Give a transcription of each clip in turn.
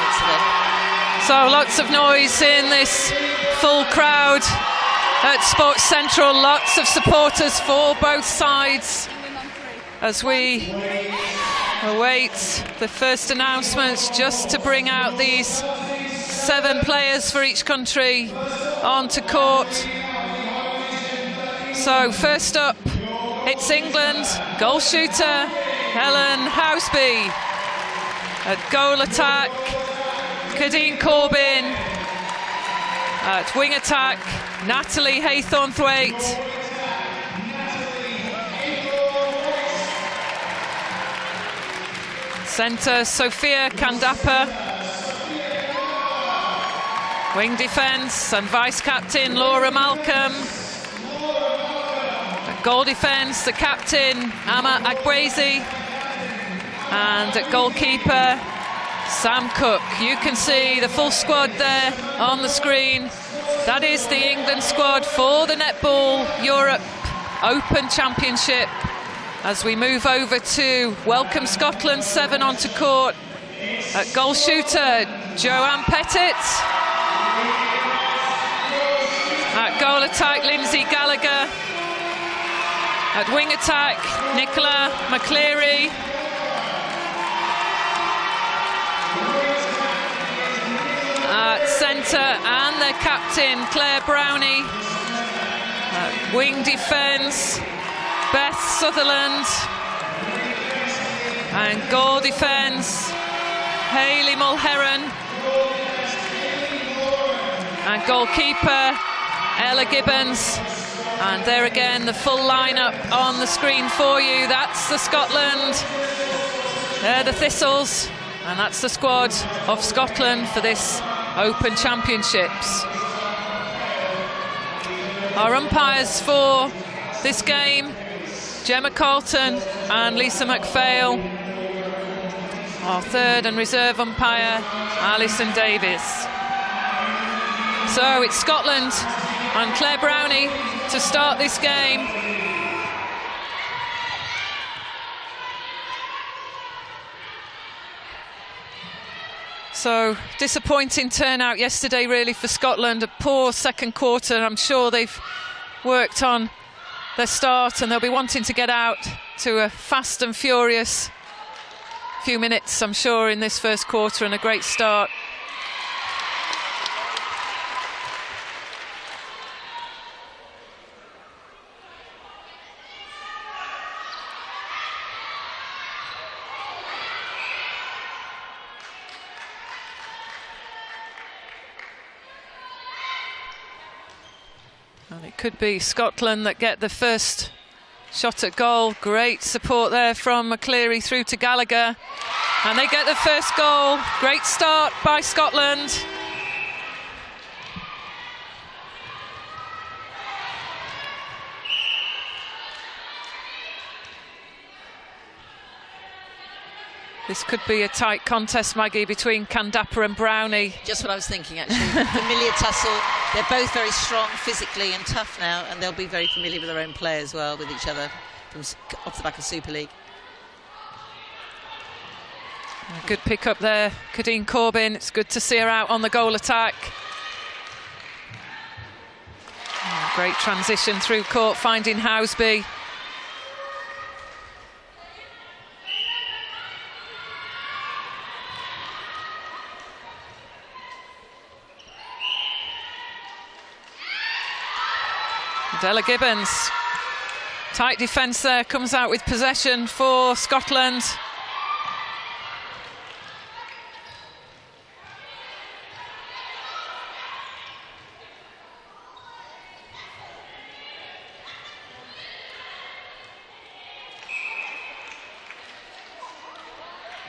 performance today. So lots of noise in this full crowd at Sports Central, lots of supporters for both sides as we await the first announcements, just to bring out these 7 players for each country onto court. So first up, it's England, goal shooter Helen Housby. At goal attack, Cadine Corbin. At wing attack, Natalie Haythornthwaite. Centre, Sophia Kandapa. Wing defence and vice-captain Laura Malcolm. At goal defence, the captain Amma Agwezi. And at goalkeeper, Sam Cook. You can see the full squad there on the screen. That is the England squad for the Netball Europe Open Championship. As we move over to welcome Scotland 7 onto court. At goal shooter, Joanne Pettit. At goal attack, Lindsay Gallagher. At wing attack, Nicola McCleary. At centre, and their captain, Claire Brownie. At wing defence, Beth Sutherland. And goal defence, Hayley Mulheron. And goalkeeper, Ella Gibbons. And there again, the full lineup on the screen for you. That's the Scotland. They're the Thistles. And that's the squad of Scotland for this Open Championships. Our umpires for this game, Gemma Carlton and Lisa McPhail. Our third and reserve umpire, Alison Davis. So it's Scotland and Claire Brownie to start this game. So disappointing turnout yesterday really for Scotland, a poor second quarter. I'm sure they've worked on their start and they'll be wanting to get out to a fast and furious few minutes, I'm sure, in this first quarter, and a great start. And it could be Scotland that get the first shot at goal. Great support there from McCleary through to Gallagher. And they get the first goal. Great start by Scotland. This could be a tight contest, Maggie, between Kandapa and Brownie. Just what I was thinking, actually. Familiar tussle. They're both very strong physically and tough now, and they'll be very familiar with their own play as well, with each other from off the back of Super League. A good pick up there, Cadine Corbin. It's good to see her out on the goal attack. Oh, great transition through court, finding Housby. Ella Gibbons, tight defence there, comes out with possession for Scotland.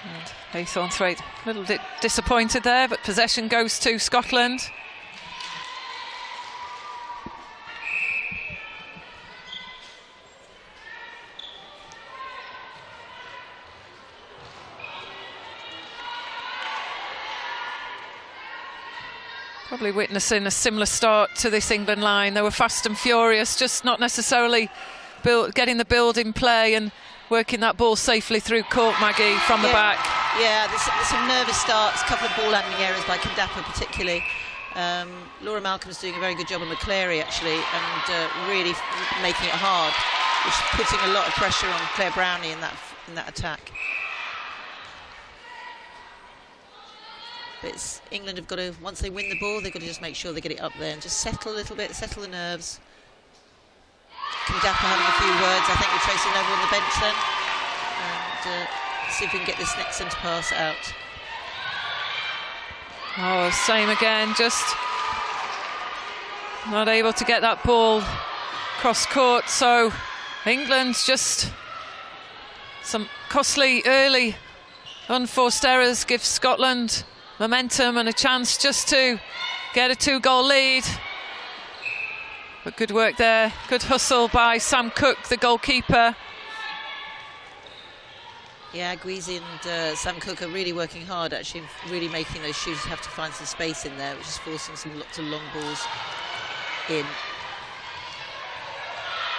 And Haythornthwaite a little bit disappointed there, but possession goes to Scotland. Probably witnessing a similar start to this England line. They were fast and furious, just not necessarily getting the build in play and working that ball safely through court, Maggie, from the back. Yeah, there's some nervous starts, a couple of ball handling errors by Kandapa particularly. Laura Malcolm's doing a very good job on McCleary actually, and really making it hard, which is putting a lot of pressure on Claire Brownie in that attack. But England have got to, once they win the ball, they've got to just make sure they get it up there and just settle a little bit, settle the nerves. Kandapa having a few words, I think, with Tracy Neville on the bench then, and see if we can get this next centre pass out. Oh, same again, just not able to get that ball cross court. So England's just some costly early unforced errors give Scotland momentum and a chance just to get a 2-goal lead. But good work there, good hustle by Sam Cook, the goalkeeper. Yeah, Guizi and Sam Cook are really working hard, actually, really making those shooters have to find some space in there, which is forcing lots of long balls in.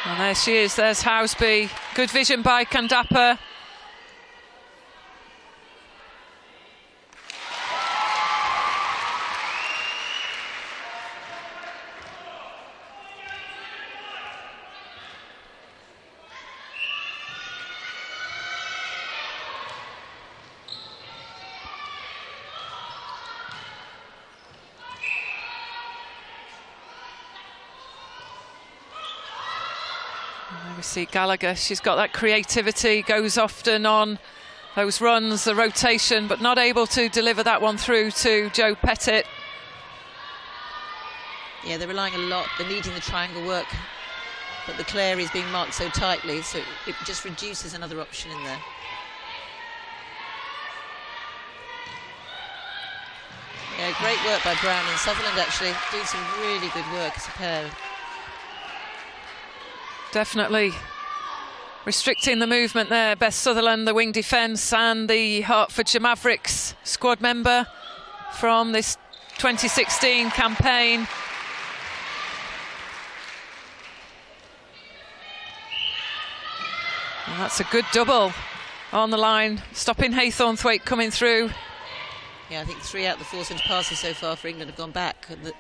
And there she is, there's Housby. Good vision by Kandapa. We see Gallagher, she's got that creativity, goes often on those runs, the rotation, but not able to deliver that one through to Jo Pettit. Yeah, they're relying a lot, they're needing the triangle work, but the Clare is being marked so tightly, so it just reduces another option in there. Yeah, great work by Brown and Sutherland, actually, doing some really good work as a pair. Definitely restricting the movement there. Beth Sutherland, the wing defence, and the Hertfordshire Mavericks squad member from this 2016 campaign. And that's a good double on the line, stopping Haythornthwaite coming through. Yeah, I think 3 out of the 4 centre passes so far for England have gone back. And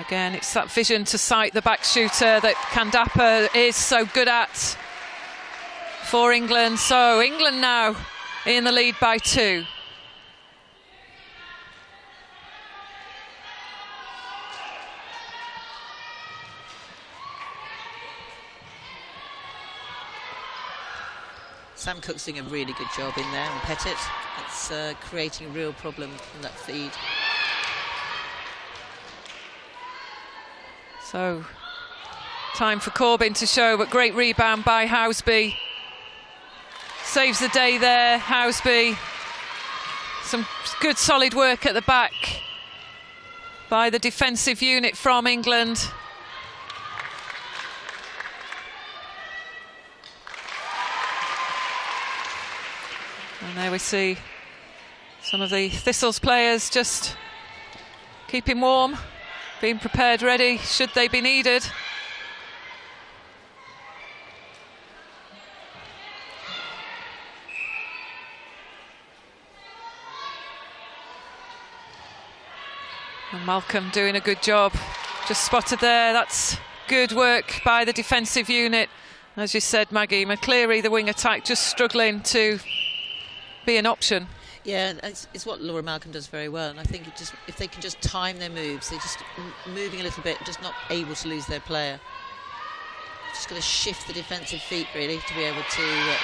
again, it's that vision to sight the back shooter that Kandapa is so good at for England. So England now in the lead by 2. Sam Cook's doing a really good job in there on Pettit. It's creating a real problem from that feed. So, time for Corbyn to show, but great rebound by Housby. Saves the day there, Housby. Some good solid work at the back by the defensive unit from England. And there we see some of the Thistles players just keeping warm, being prepared, ready, should they be needed. And Malcolm doing a good job, just spotted there. That's good work by the defensive unit. As you said, Maggie, McCleary, the wing attack, just struggling to be an option. Yeah, it's what Laura Malcolm does very well, and I think if they can just time their moves, they're just moving a little bit, just not able to lose their player. Just got to shift the defensive feet really to be able to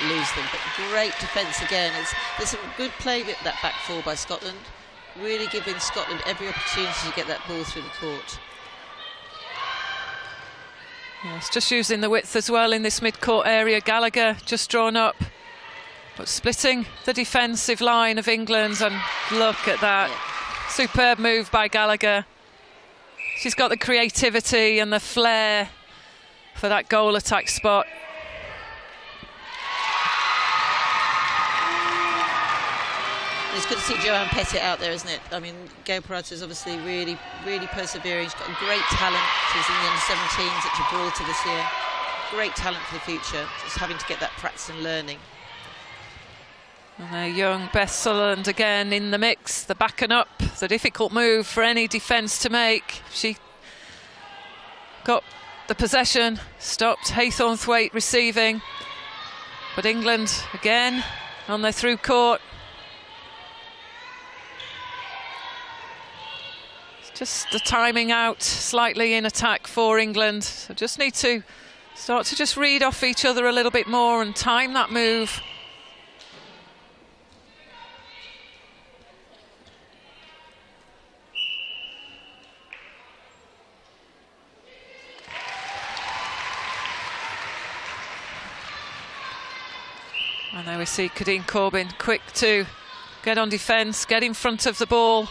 lose them. But great defence again. There's some good play with that back four by Scotland, really giving Scotland every opportunity to get that ball through the court. Yes, just using the width as well in this mid-court area. Gallagher just drawn up, but splitting the defensive line of England, and look at that. Yeah. Superb move by Gallagher. She's got the creativity and the flair for that goal attack spot. It's good to see Joanne Pettit out there, isn't it? I mean, Gail Parata is obviously really persevering. She's got great talent. She was in the under-17s at Gibraltar this year. great talent for the future, just having to get that practice and learning. And their young Beth Sutherland again in the mix, the backing up, the difficult move for any defence to make. She got the possession, stopped Haythornthwaite receiving, but England again on their through court. It's just the timing out slightly in attack for England, so just need to start to just read off each other a little bit more and time that move. And there we see Kadeen Corbin quick to get on defence, get in front of the ball.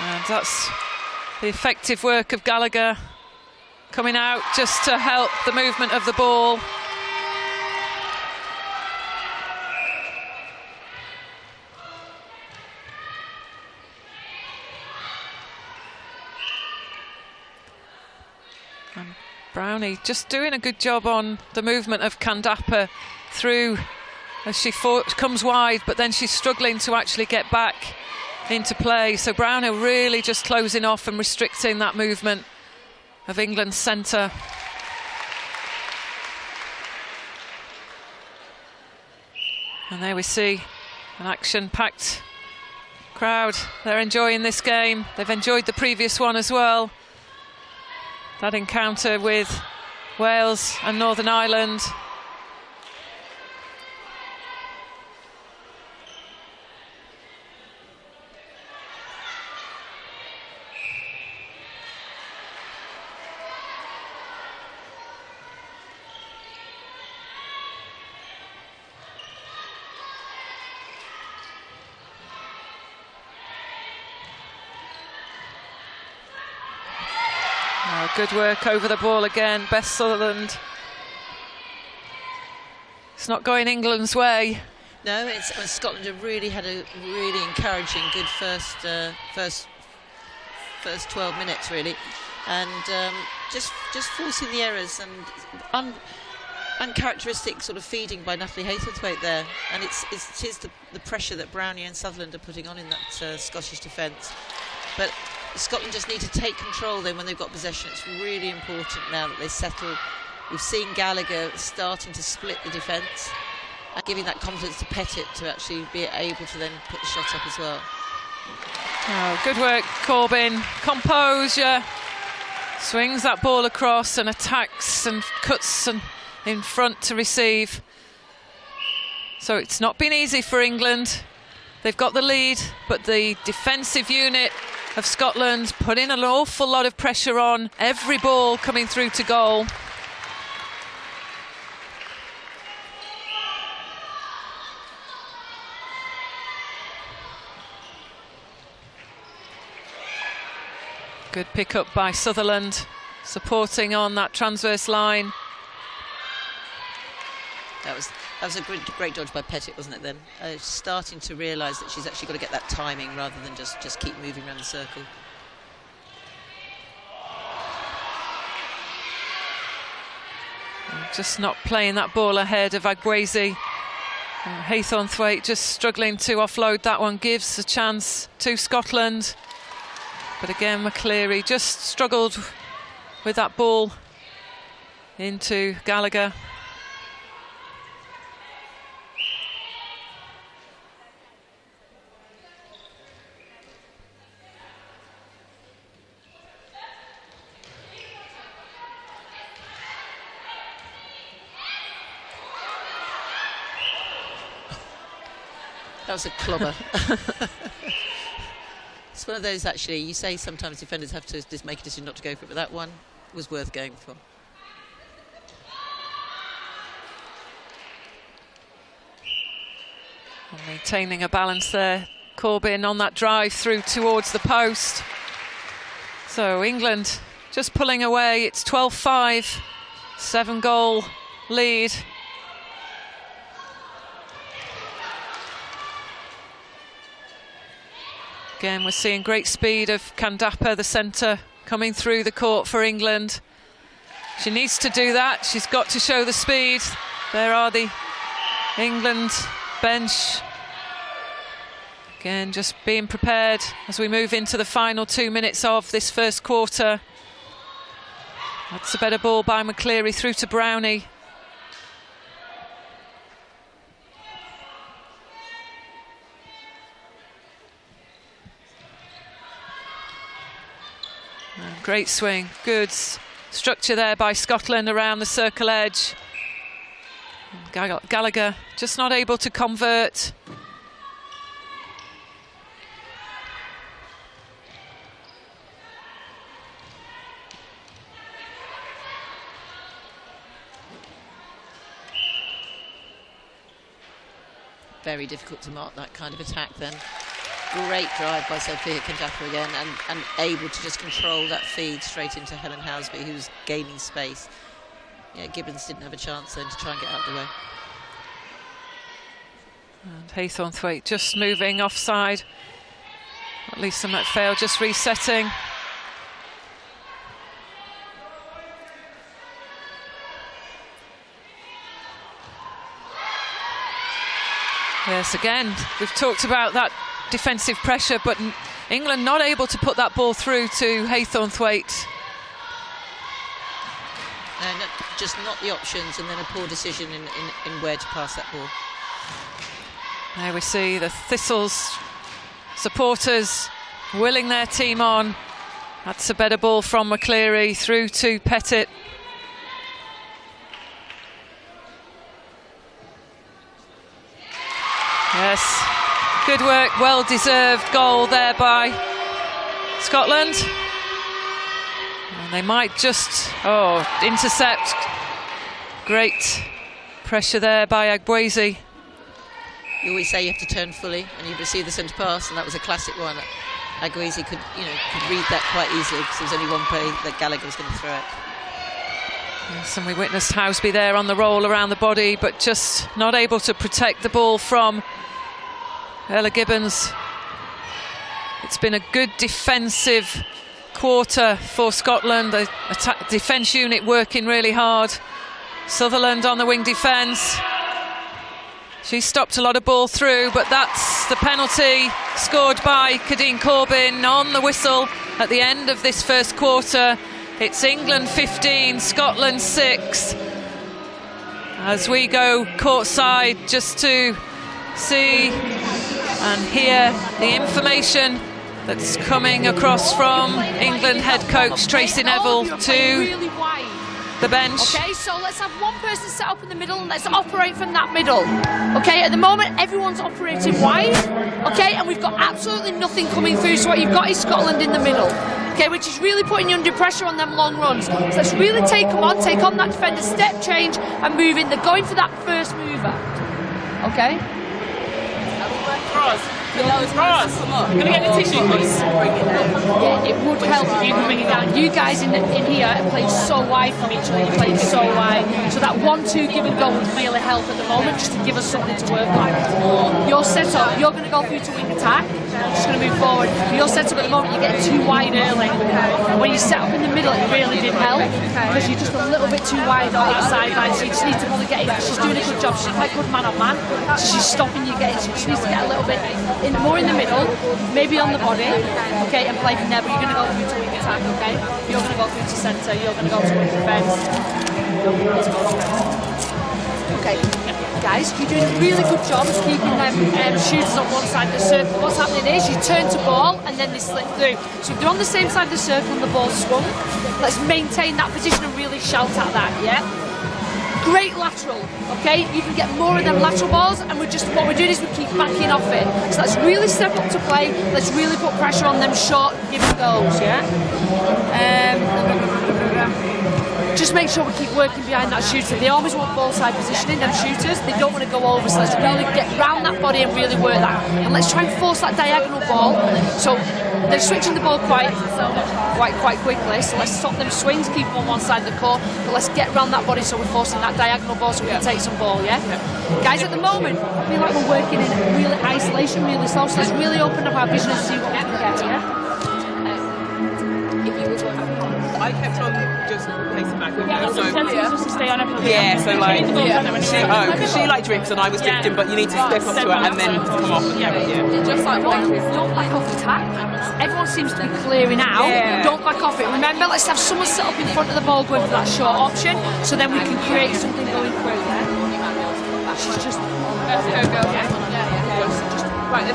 And that's the effective work of Gallagher coming out just to help the movement of the ball. And Brownie just doing a good job on the movement of Kandapa through as she comes wide, but then she's struggling to actually get back into play. So Brownie really just closing off and restricting that movement of England's centre. And there we see an action-packed crowd. They're enjoying this game. They've enjoyed the previous one as well. That encounter with Wales and Northern Ireland. Good work over the ball again, Beth Sutherland. It's not going England's way. No, Scotland have really had a really encouraging, good first 12 minutes really, and just forcing the errors and uncharacteristic sort of feeding by Natalie Haythornthwaite there, and it is the pressure that Brownie and Sutherland are putting on in that Scottish defence. But Scotland just need to take control then when they've got possession. It's really important now that they settle. We've seen Gallagher starting to split the defence and giving that confidence to Pettit to actually be able to then put the shot up as well. Oh, good work, Corbin. Composure. Swings that ball across and attacks and cuts and in front to receive. So it's not been easy for England. They've got the lead, but the defensive unit of Scotland putting an awful lot of pressure on every ball coming through to goal. Good pick up by Sutherland, supporting on that transverse line. That was a great dodge by Pettit, wasn't it then? Starting to realise that she's actually got to get that timing rather than just keep moving around the circle. Just not playing that ball ahead of Agwezi. Haythornthwaite just struggling to offload that one, gives a chance to Scotland. But again, McCleary just struggled with that ball into Gallagher. That was a clobber. It's one of those, actually, you say sometimes defenders have to just make a decision not to go for it, but that one was worth going for. And maintaining a balance there. Corbin on that drive through towards the post. So England just pulling away. It's 12-5, 7-goal lead. Again, we're seeing great speed of Kandapa, the centre, coming through the court for England. She needs to do that. She's got to show the speed. There are the England bench. Again, just being prepared as we move into the final 2 minutes of this first quarter. That's a better ball by McCleary through to Brownie. Great swing, good structure there by Scotland around the circle edge. Gallagher just not able to convert. Very difficult to mark that kind of attack then. Great drive by Sophia Kandapa again, and able to just control that feed straight into Helen Housby, who's gaining space. Yeah, Gibbons didn't have a chance then to try and get out of the way. And Haythornthwaite just moving offside. Lisa McPhail just resetting. Yes, again, we've talked about that defensive pressure, but England not able to put that ball through to Haythornthwaite. No, just not the options, and then a poor decision in where to pass that ball. There we see the Thistles supporters willing their team on. That's a better ball from McCleary through to Pettit. Yes, good work, well-deserved goal there by Scotland. And they might just, intercept. Great pressure there by Agbuezi. You always say you have to turn fully and you receive the centre pass, and that was a classic one. Agbuezi could read that quite easily, because there was only one play that Gallagher was going to throw it. Yes, and we witnessed Housby there on the roll around the body, but just not able to protect the ball from Ella Gibbons. It's been a good defensive quarter for Scotland. The defence unit working really hard. Sutherland on the wing defence. She stopped a lot of ball through, but that's the penalty scored by Kadeen Corbin on the whistle at the end of this first quarter. It's England 15, Scotland 6. As we go courtside just to see and hear the information that's coming across from England head coach Tracy Neville to the bench. Okay, so let's have one person set up in the middle and let's operate from that middle. Okay, at the moment everyone's operating wide. Okay, and we've got absolutely nothing coming through, so what you've got is Scotland in the middle. Okay, which is really putting you under pressure on them long runs. So let's really take on that defender, step change and move in. They're going for that first mover. Okay? Cross. Can I get the tissue, please? Yeah, it would help if you could bring it down. You guys in here played so wide from each other. You played so wide. So that 1-2 give and go would really help at the moment, just to give us something to work on. Your setup, you're going to go through to wing attack. I'm just going to move forward. Your setup at the moment, you're getting too wide early. And when you set up in the middle, it really did help, because you're just a little bit too wide on that sideline. So you just need to really get in. She's doing a good job. She's quite good man on man. So she's stopping you getting. She just needs to get a little bit more in the middle, maybe on the body, okay, and play from there. But you're going to go through to wing attack, okay? You're going to go through to centre. You're going to go to wing defence. Okay, guys, you're doing a really good job of keeping them shooters on one side of the circle. What's happening is you turn to ball and then they slip through. So if they're on the same side of the circle and the ball's swung, let's maintain that position and really shout at that, yeah? Great lateral, okay? You can get more of them lateral balls, and what we're doing is we keep backing off it. So let's really step up to play. Let's really put pressure on them short give and goes, yeah? Just make sure we keep working behind that shooter. They always want ball side positioning, them shooters. They don't want to go over, so let's really get round that body and really work that. And let's try and force that diagonal ball. So they're switching the ball quite quickly, so let's stop them swings, keep them on one side of the court, but let's get around that body so we're forcing that diagonal ball so we can take some ball, yeah? Guys, at the moment, I feel like we're working in really isolation, really slow, so let's really open up our vision and see what we can get here. I kept on just pacing back and Yeah, forth. so just to stay on her. Yeah, so like, she like drifts and I was drifting, but you need to step up to her and then come off. And Just like don't back off attack. Everyone seems to be clearing out. Yeah. Don't back off it. Remember, let's have someone set up in front of the ball going for that short option, so then we can create something going through there. She's just. Let's go. Right, I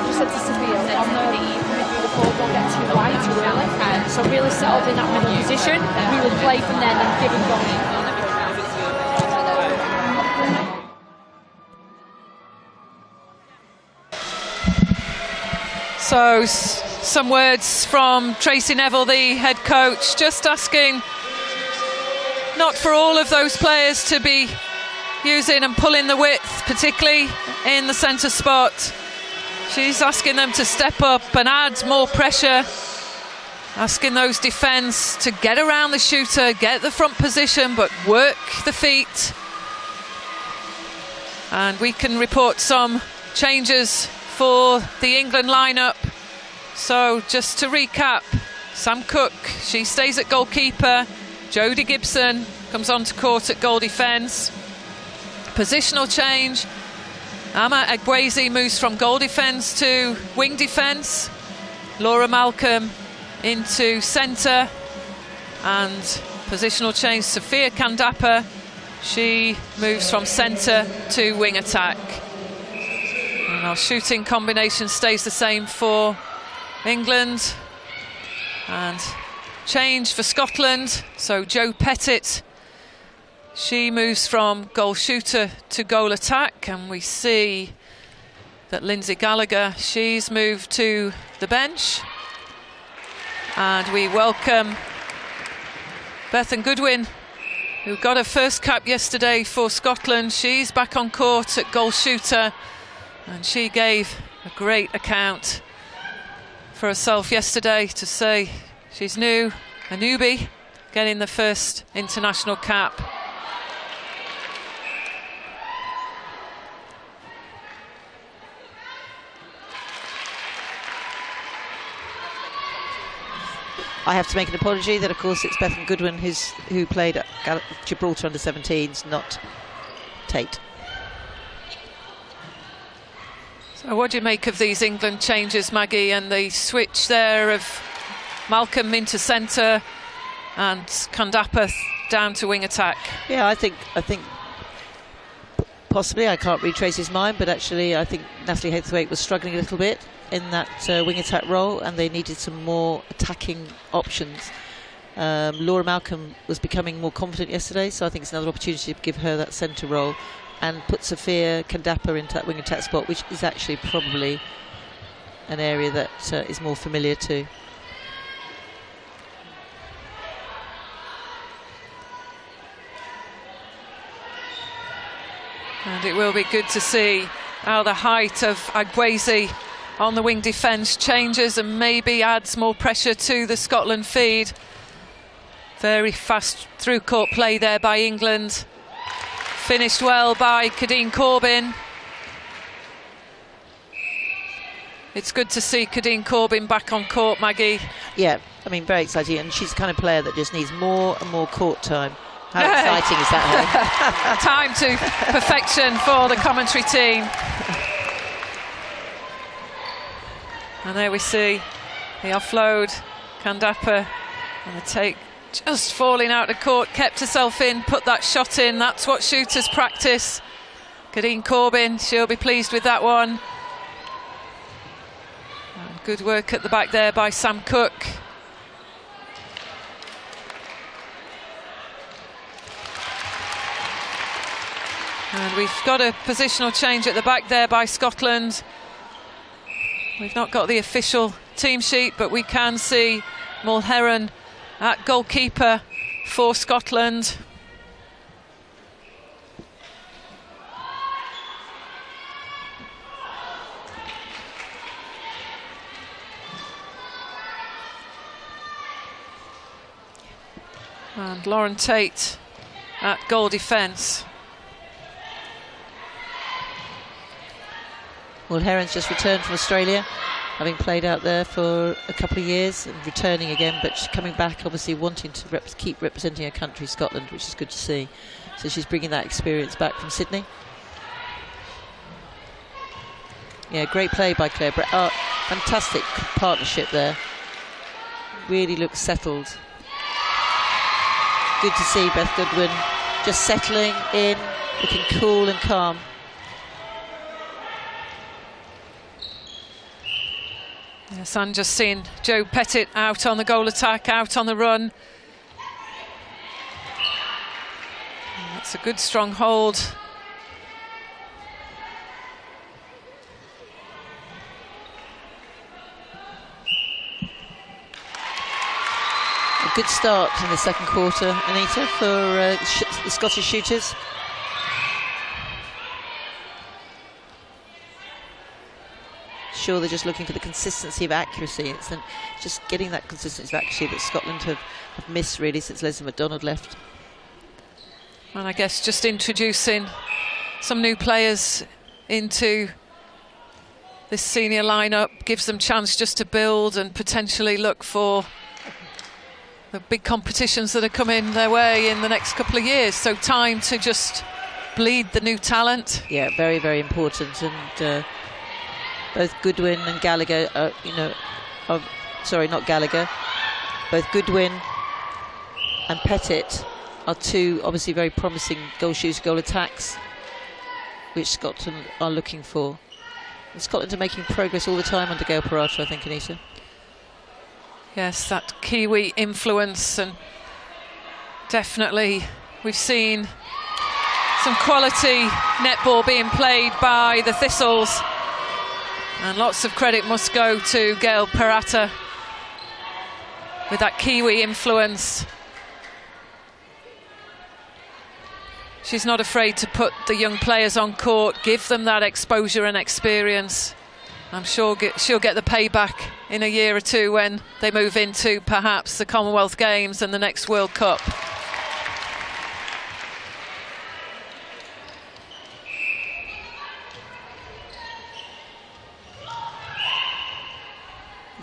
just said to Sophia, on the ball don't get too wide too early. So really settled in that middle position. We will play from there and give and go. So some words from Tracy Neville, the head coach, just asking not for all of those players to be using and pulling the width, particularly in the centre spot. She's asking them to step up and add more pressure, asking those defence to get around the shooter, get the front position, but work the feet. And we can report some changes for the England lineup. So just to recap, Sam Cook, she stays at goalkeeper. Jodie Gibson comes onto court at goal defence. Positional change. Ama Agwezi moves from goal defence to wing defence. Laura Malcolm into centre. And positional change, Sophia Kandapa. She moves from centre to wing attack. And our shooting combination stays the same for England. And change for Scotland. So Jo Pettit, she moves from goal shooter to goal attack, and we see that Lindsay Gallagher, she's moved to the bench. And we welcome Bethan Goodwin, who got her first cap yesterday for Scotland. She's back on court at goal shooter, and she gave a great account for herself yesterday to say she's new, a newbie, getting the first international cap. I have to make an apology that, of course, it's Bethan Goodwin who played at Gibraltar under-17s, not Tate. So what do you make of these England changes, Maggie, and the switch there of Malcolm into centre and Kandapa down to wing attack? Yeah, I think possibly, I can't read Tracy's mind, but actually I think Natalie Hathwaite was struggling a little bit in that wing attack role, and they needed some more attacking options. Laura Malcolm was becoming more confident yesterday, so I think it's another opportunity to give her that centre role and put Sophia Kandapa into that wing attack spot, which is actually probably an area that is more familiar to. And it will be good to see how the height of Agwezi on the wing defence changes and maybe adds more pressure to the Scotland feed. Very fast through court play there by England. Finished well by Kadeen Corbin. It's good to see Kadeen Corbin back on court, Maggie. Yeah, I mean, very exciting, and she's the kind of player that just needs more and more court time. How exciting is that? Time to perfection for the commentary team. And there we see the offload, Kandapa, and the take just falling out of court, kept herself in, put that shot in. That's what shooters practice. Kadeen Corbin, she'll be pleased with that one. And good work at the back there by Sam Cook. And we've got a positional change at the back there by Scotland. We've not got the official team sheet, but we can see Mulheron at goalkeeper for Scotland. And Lauren Tate at goal defence. Well, Heron's just returned from Australia. having played out there for a couple of years and returning again, but she's coming back obviously wanting to keep representing her country, Scotland, which is good to see. So she's bringing that experience back from Sydney. Yeah, great play by Claire. Fantastic partnership there. Really looks settled. Good to see Beth Goodwin just settling in, looking cool and calm. Yes, and just seeing Jo Pettit out on the goal attack, out on the run. And that's a good strong hold. A good start in the second quarter, Anita, for the Scottish shooters. Sure, they're just looking for the consistency of accuracy. It's just getting that consistency of accuracy that Scotland have missed really since Leslie McDonald left. And I guess just introducing some new players into this senior lineup gives them chance just to build and potentially look for the big competitions that are coming their way in the next couple of years. So time to just bleed the new talent. Yeah, very, very important. And both Goodwin and Gallagher, sorry, not Gallagher. Both Goodwin and Pettit are two obviously very promising goal shooters, goal attacks, which Scotland are looking for. And Scotland are making progress all the time under Gail Parata, I think, Anita. Yes, that Kiwi influence, and definitely we've seen some quality netball being played by the Thistles, and lots of credit must go to Gail Parata with that Kiwi influence. She's not afraid to put the young players on court, give them that exposure and experience. I'm sure she'll get the payback in a year or two when they move into perhaps the Commonwealth Games and the next World Cup.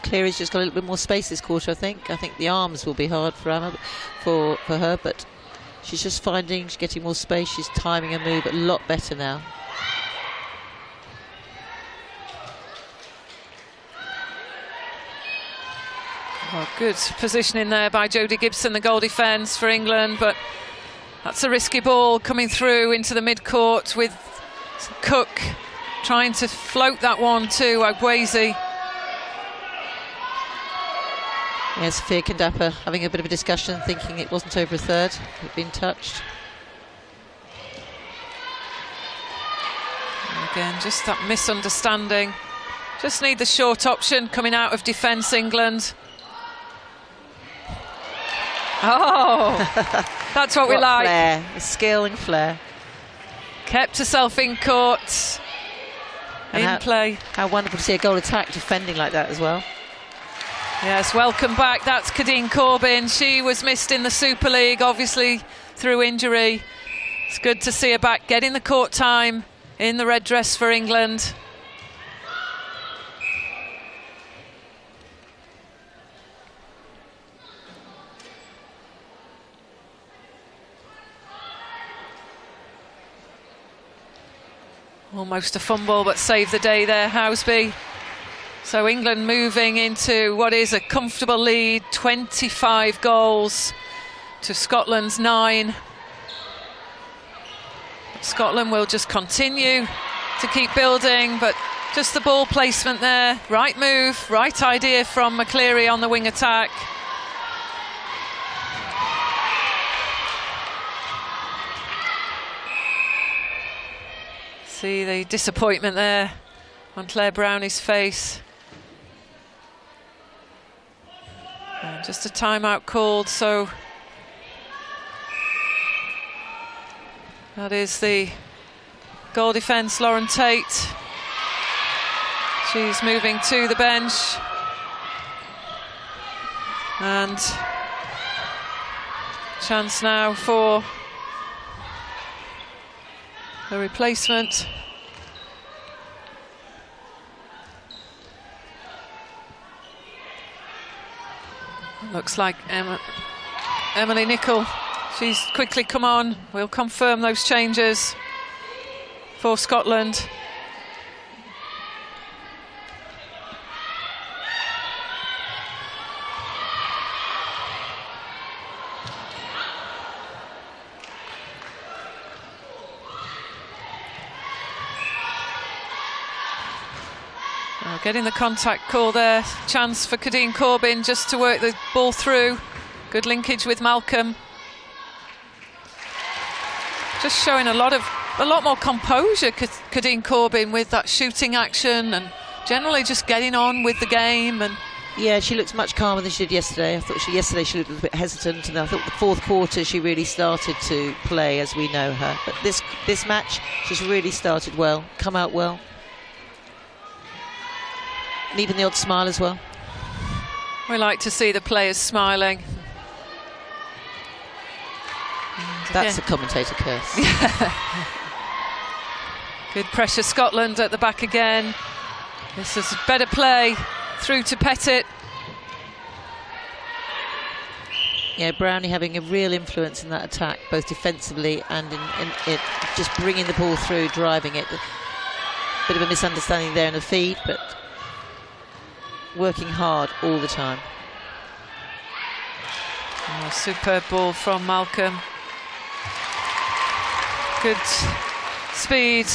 Cleary's just got a little bit more space this quarter, I think. I think the arms will be hard for Emma, for her, but she's just she's getting more space. She's timing her move a lot better now. Well, good positioning there by Jodie Gibson, the goal defence for England, but that's a risky ball coming through into the mid-court with Cook trying to float that one to Agwezi. Yes, Sophia Kandapa having a bit of a discussion, thinking it wasn't over a third, it had been touched. And again, just that misunderstanding. Just need the short option coming out of defence, England. Oh, that's what we like. Flair, skill and flair. Kept herself in court, in play. How wonderful to see a goal attack defending like that as well. Yes, welcome back. That's Kadeen Corbin. She was missed in the Super League, obviously through injury. It's good to see her back, getting the court time in the red dress for England. Almost a fumble, but saved the day there, Housby. So England moving into what is a comfortable lead, 25 goals to Scotland's 9. Scotland will just continue to keep building, but just the ball placement there. Right move, right idea from McCleary on the wing attack. See the disappointment there on Claire Brownie's face. And just a timeout called, so that is the goal defence, Lauren Tate. She's moving to the bench. And chance now for the replacement. Looks like Emily Nicol. She's quickly come on. We'll confirm those changes for Scotland. Getting the contact call there. Chance for Cadine Corbin just to work the ball through. Good linkage with Malcolm. Just showing a lot more composure, Cadine Corbin, with that shooting action and generally just getting on with the game. And yeah, she looks much calmer than she did yesterday. I thought yesterday she looked a little bit hesitant, and I thought the fourth quarter she really started to play as we know her. But this match, she's really started well, come out well. And even the odd smile as well. We like to see the players smiling. That's a commentator curse. Good pressure, Scotland at the back again. This is better play through to Pettit. Yeah, Brownie having a real influence in that attack, both defensively and in just bringing the ball through, driving it. Bit of a misunderstanding there in the feed, but working hard all the time. Oh, superb ball from Malcolm. Good speed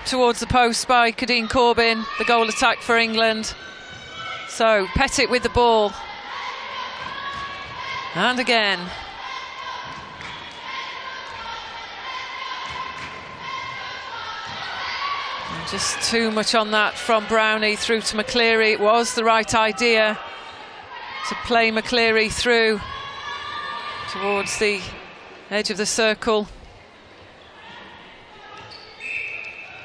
towards the post by Cadine Corbin. The goal attack for England. So Pettit with the ball. And again. And just too much on that from Brownie through to McCleary. It was the right idea to play McCleary through towards the edge of the circle.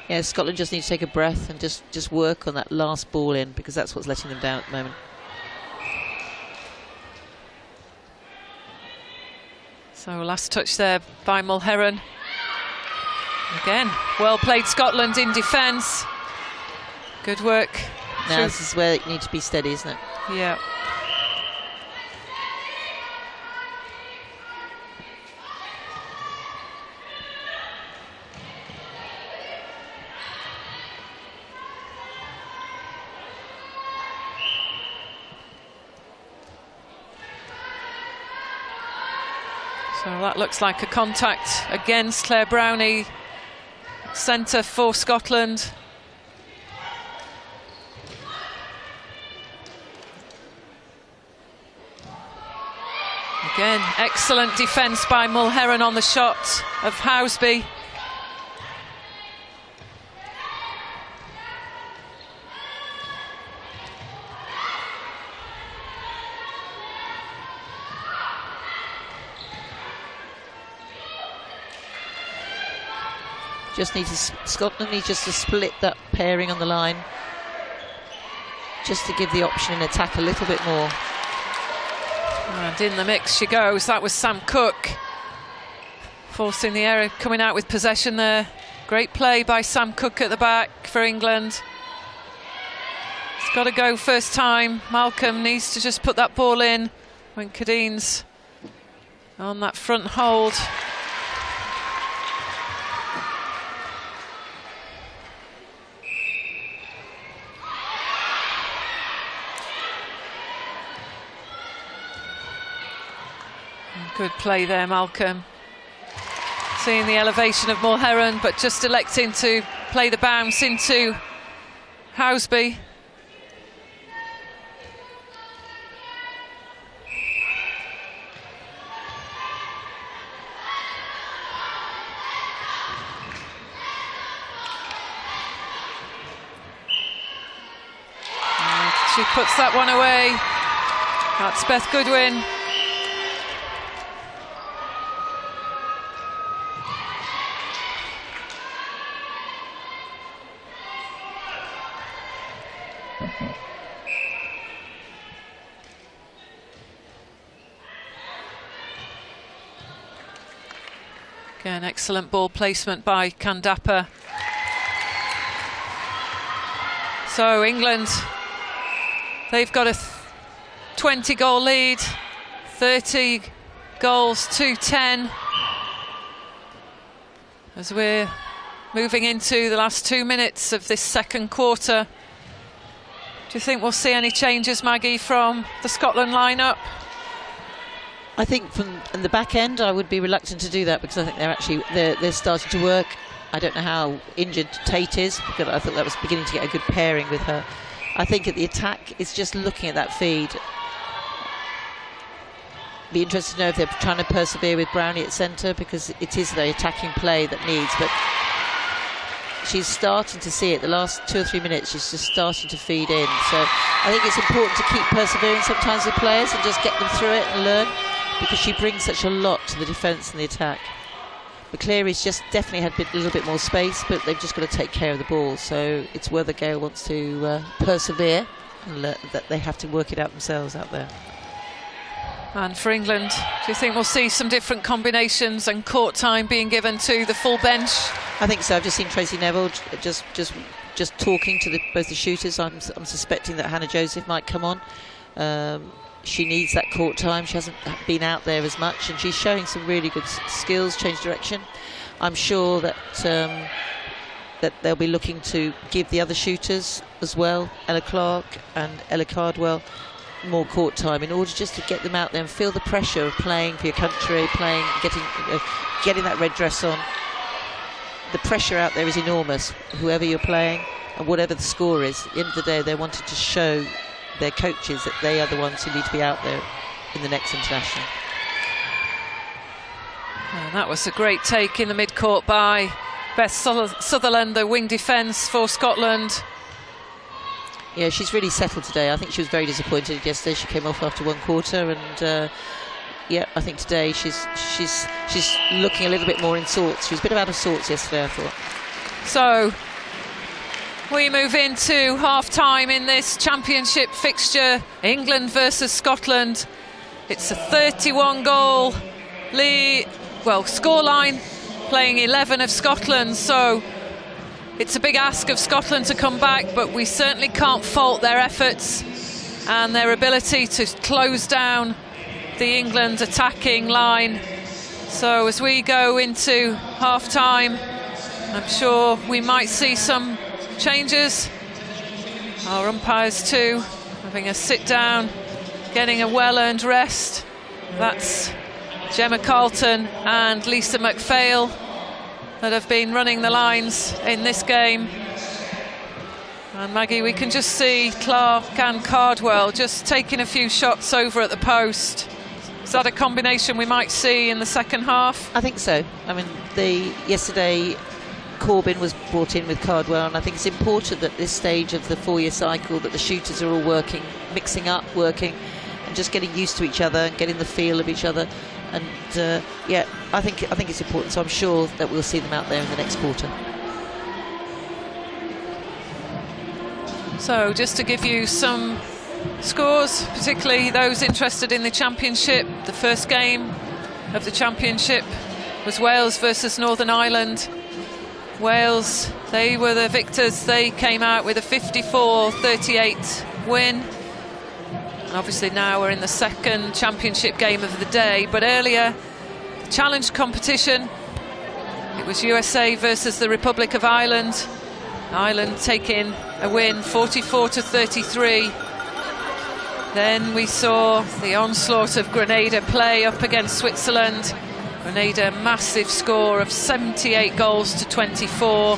Yeah, Scotland just need to take a breath and just work on that last ball in, because that's what's letting them down at the moment. So last touch there by Mulheron. Again, well played Scotland in defence. Good work. Now this is where it needs to be steady, isn't it? Yeah. So that looks like a contact against Claire Brownie, centre for Scotland. Again, excellent defence by Mulheron on the shot of Housby. Scotland needs just to split that pairing on the line, just to give the option in attack a little bit more. And in the mix she goes. That was Sam Cook forcing the error, coming out with possession there. Great play by Sam Cook at the back for England. It's got to go first time. Malcolm needs to just put that ball in when Cadine's on that front hold. Good play there, Malcolm. Seeing the elevation of Mulheron, but just electing to play the bounce into Housby. And she puts that one away. That's Beth Goodwin. Again, excellent ball placement by Kandapa. So England, they've got to 20-goal lead, 30 goals to 10. As we're moving into the last 2 minutes of this second quarter. Do you think we'll see any changes, Maggie, from the Scotland lineup? I think from the back end, I would be reluctant to do that because I think they're starting to work. I don't know how injured Tate is, because I thought that was beginning to get a good pairing with her. I think at the attack, it's just looking at that feed. Be interested to know if they're trying to persevere with Brownie at centre, because it is the attacking play that needs. But she's starting to see it. The last 2 or 3 minutes, she's just starting to feed in. So I think it's important to keep persevering sometimes with players and just get them through it and learn, because she brings such a lot to the defence and the attack. McCleary's just definitely had a little bit more space, but they've just got to take care of the ball. So it's whether Gail wants to persevere and that they have to work it out themselves out there. And for England, do you think we'll see some different combinations and court time being given to the full bench? I think so. I've just seen Tracy Neville just talking to both the shooters. I'm suspecting that Hannah Joseph might come on. She needs that court time. She hasn't been out there as much, and she's showing some really good skills, change direction. I'm sure that that they'll be looking to give the other shooters as well, Ella Clark and Ella Cardwell, more court time in order just to get them out there and feel the pressure of playing for your country, getting that red dress on. The pressure out there is enormous, whoever you're playing and whatever the score is. At the end of the day, they wanted to show their coaches that they are the ones who need to be out there in the next international. And that was a great take in the mid-court by Beth Sutherland, the wing defence for Scotland. Yeah, she's really settled today. I think she was very disappointed yesterday. She came off after 1 quarter, and yeah, I think today she's looking a little bit more in sorts. She was a bit out of sorts yesterday, I thought. So we move into half-time in this championship fixture, England versus Scotland. It's a 31-goal lead, scoreline, playing 11 of Scotland, so it's a big ask of Scotland to come back, but we certainly can't fault their efforts and their ability to close down the England attacking line. So as we go into half-time, I'm sure we might see some changes. Our umpires too, having a sit down, getting a well-earned rest. That's Gemma Carlton and Lisa McPhail that have been running the lines in this game. And Maggie, we can just see Clark and Cardwell just taking a few shots over at the post. Is that a combination we might see in the second half? I think so. I mean, yesterday Corbyn was brought in with Cardwell, and I think it's important at this stage of the 4-year cycle that the shooters are all working, mixing up, working, and just getting used to each other and getting the feel of each other. And yeah, I think it's important. So I'm sure that we'll see them out there in the next quarter. So just to give you some scores, particularly those interested in the championship, the first game of the championship was Wales versus Northern Ireland. Wales, they were the victors. They came out with a 54-38 win. And obviously now we're in the second championship game of the day, but earlier, the challenge competition, it was USA versus the Republic of Ireland. Ireland taking a win 44-33. Then we saw the onslaught of Grenada play up against Switzerland. Grenada, massive score of 78 goals to 24.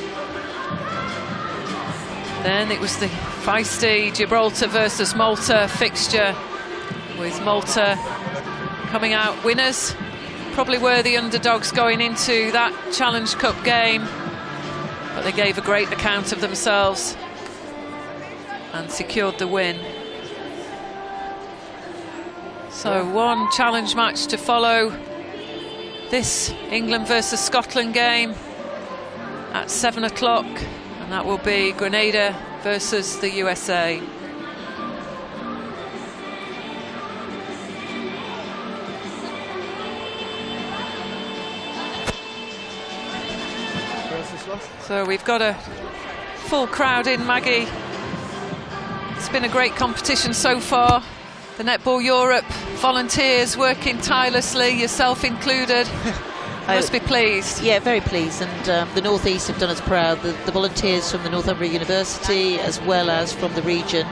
Then it was the feisty Gibraltar versus Malta fixture, with Malta coming out winners. Probably were the underdogs going into that Challenge Cup game, but they gave a great account of themselves and secured the win. So one challenge match to follow this England versus Scotland game at 7 o'clock, and that will be Grenada versus the USA. So we've got a full crowd in, Maggie. It's been a great competition so far. the Netball Europe volunteers working tirelessly, yourself included. Must be pleased. Yeah, very pleased. And the North East have done us proud. The volunteers from the Northumbria University, as well as from the region,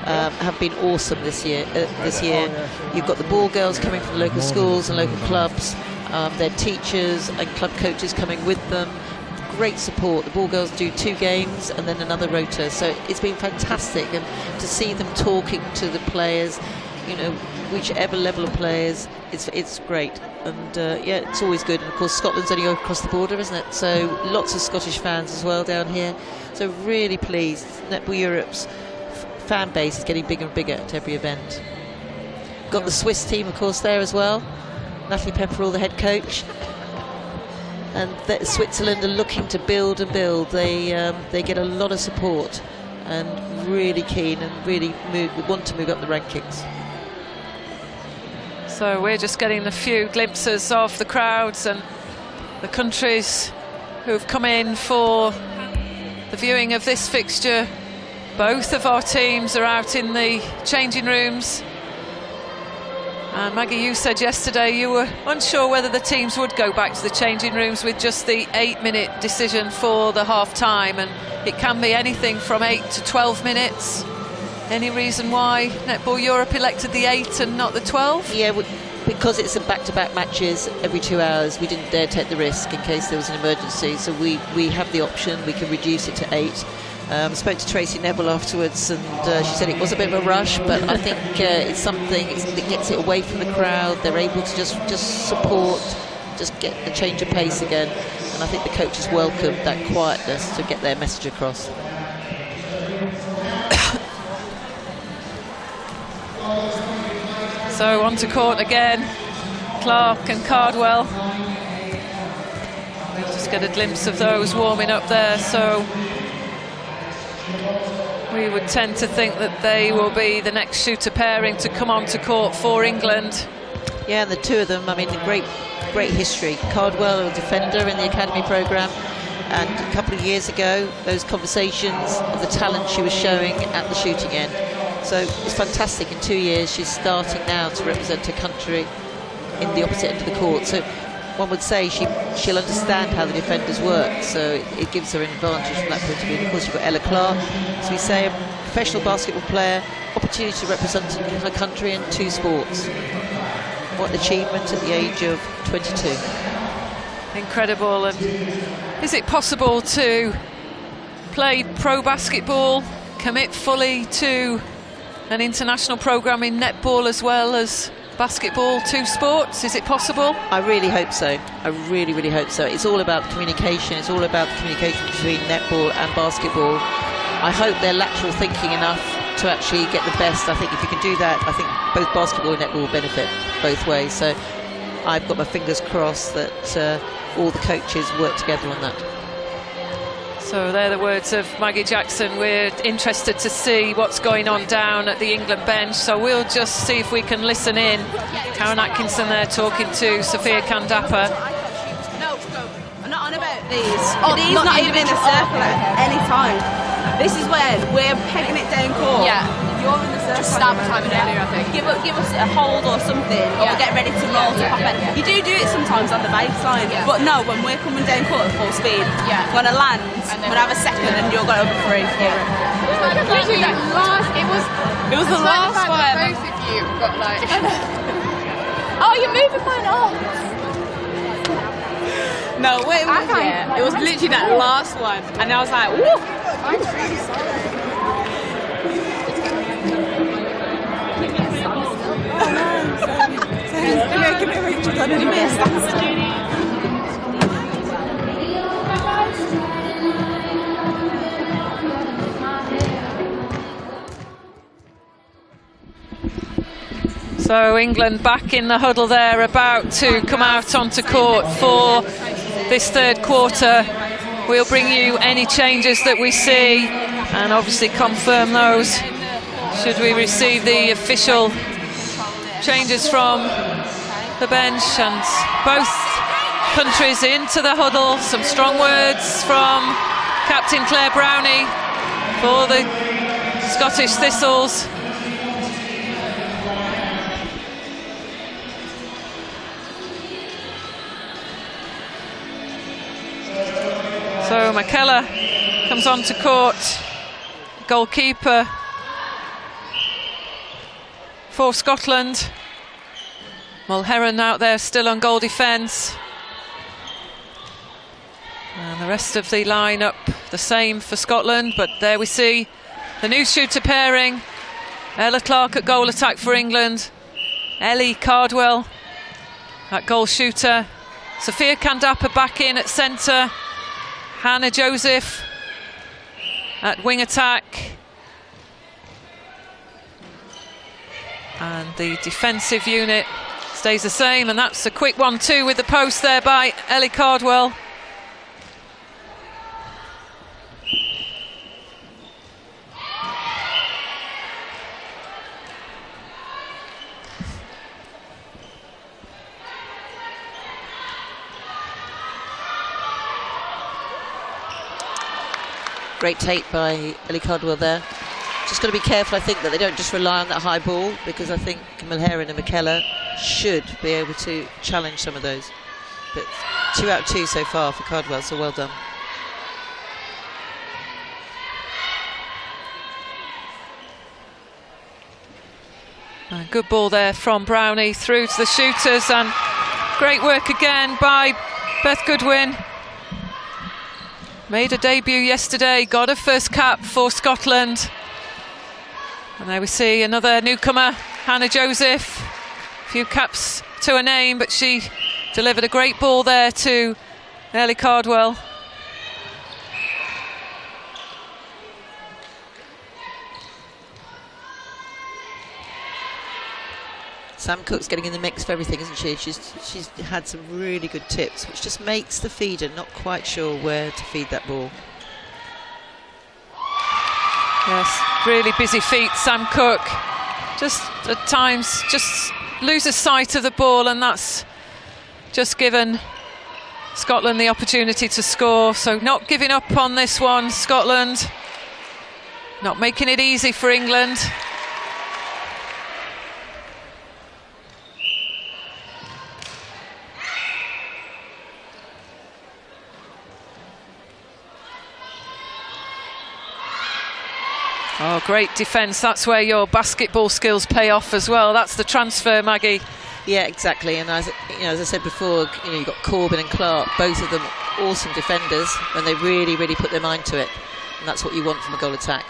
have been awesome this year. You've got the ball girls coming from the local schools and local clubs. Their teachers and club coaches coming with them. Great support. The ball girls do 2 games and then another rota. So it's been fantastic. And to see them talking to the players, you know, whichever level of players, it's great. And yeah, it's always good. And of course Scotland's only across the border, isn't it? So lots of Scottish fans as well down here. So really pleased. Netball Europe's fan base is getting bigger and bigger at every event. Got the Swiss team of course there as well. Natalie Pepperell, the head coach. And Switzerland are looking to build and build. They get a lot of support and really keen and really want to move up the rankings. So we're just getting a few glimpses of the crowds and the countries who've come in for the viewing of this fixture. Both of our teams are out in the changing rooms. And Maggie, you said yesterday you were unsure whether the teams would go back to the changing rooms with just the 8-minute decision for the half-time, and it can be anything from 8 to 12 minutes. Any reason why Netball Europe elected the 8 and not the 12? Yeah, because it's a back-to-back matches every 2 hours, we didn't dare take the risk in case there was an emergency. So we have the option, we can reduce it to 8. Spoke to Tracy Neville afterwards, and she said it was a bit of a rush, but I think it's something that gets it away from the crowd. They're able to just support, just get a change of pace again, and I think the coaches welcomed that quietness to get their message across. So on to court again, Clark and Cardwell. We'll just get a glimpse of those warming up there. So we would tend to think that they will be the next shooter pairing to come onto court for England. Yeah, and the 2 of them, I mean, great history. Cardwell, a defender in the academy programme, and a couple of years ago, those conversations of the talent she was showing at the shooting end. So it's fantastic. In 2 years, she's starting now to represent her country in the opposite end of the court. So one would say she'll understand how the defenders work, so it gives her an advantage from that point of view. And of course, you've got Ella Clark, as we say, a professional basketball player, opportunity to represent her country in 2 sports. What an achievement at the age of 22. Incredible. And is it possible to play pro basketball, commit fully to an international programme in netball as well as basketball, 2 sports? Is it possible? I really hope so. I really, really hope so. It's all about communication. It's all about the communication between netball and basketball. I hope they're lateral thinking enough to actually get the best. I think if you can do that, I think both basketball and netball will benefit both ways. So I've got my fingers crossed that all the coaches work together on that. So they're the words of Maggie Jackson. We're interested to see what's going on down at the England bench, so we'll just see if we can listen in. Karen Atkinson there talking to Sophia Kandapa. No, I'm not on about these. These not even in a circle at any time. This is where we're pegging it down court. Yeah. You're in the circle. Just start timing earlier, I think. Give us a hold or something, or get ready to roll to pop it. You do it sometimes on the baseline, but no, when we're coming down court at full speed, we're going to land, we're going to have a second, and you're going to open 3. Literally, it was the last one. Both of you got like. Oh, you're moving mine off. No, wait, it was literally that last one, and I was like, woo! I'm really sorry. So England back in the huddle there, about to come out onto court for this 3rd quarter. We'll bring you any changes that we see and obviously confirm those should we receive the official changes from the bench. And both countries into the huddle. Some strong words from Captain Claire Brownie for the Scottish Thistles. So McKellar comes onto court, goalkeeper for Scotland. Mulheron out there still on goal defence. And the rest of the lineup the same for Scotland, but there we see the new shooter pairing. Ella Clark at goal attack for England. Ellie Cardwell at goal shooter. Sophia Kandapa back in at centre. Hannah Joseph at wing attack. And the defensive unit stays the same, and that's a quick 1-2 with the post there by Ellie Cardwell. Great take by Ellie Cardwell there. Just got to be careful, I think, that they don't just rely on that high ball, because I think Mulheron and McKellar should be able to challenge some of those. But 2 out of 2 so far for Cardwell, so well done. Good ball there from Brownie through to the shooters, and great work again by Beth Goodwin. Made a debut yesterday, got her first cap for Scotland. And there we see another newcomer, Hannah Joseph. A few caps to her name, but she delivered a great ball there to Ellie Cardwell. Sam Cook's getting in the mix for everything, isn't she? She's had some really good tips, which just makes the feeder not quite sure where to feed that ball. Yes, really busy feet, Sam Cook. Just at times just loses sight of the ball, and that's just given Scotland the opportunity to score. So not giving up on this one, Scotland. Not making it easy for England. Oh, great defence. That's where your basketball skills pay off as well. That's the transfer, Maggie. Yeah, exactly. And as I said before, you've got Corbin and Clark, both of them awesome defenders, and they really, really put their mind to it. And that's what you want from a goal attack.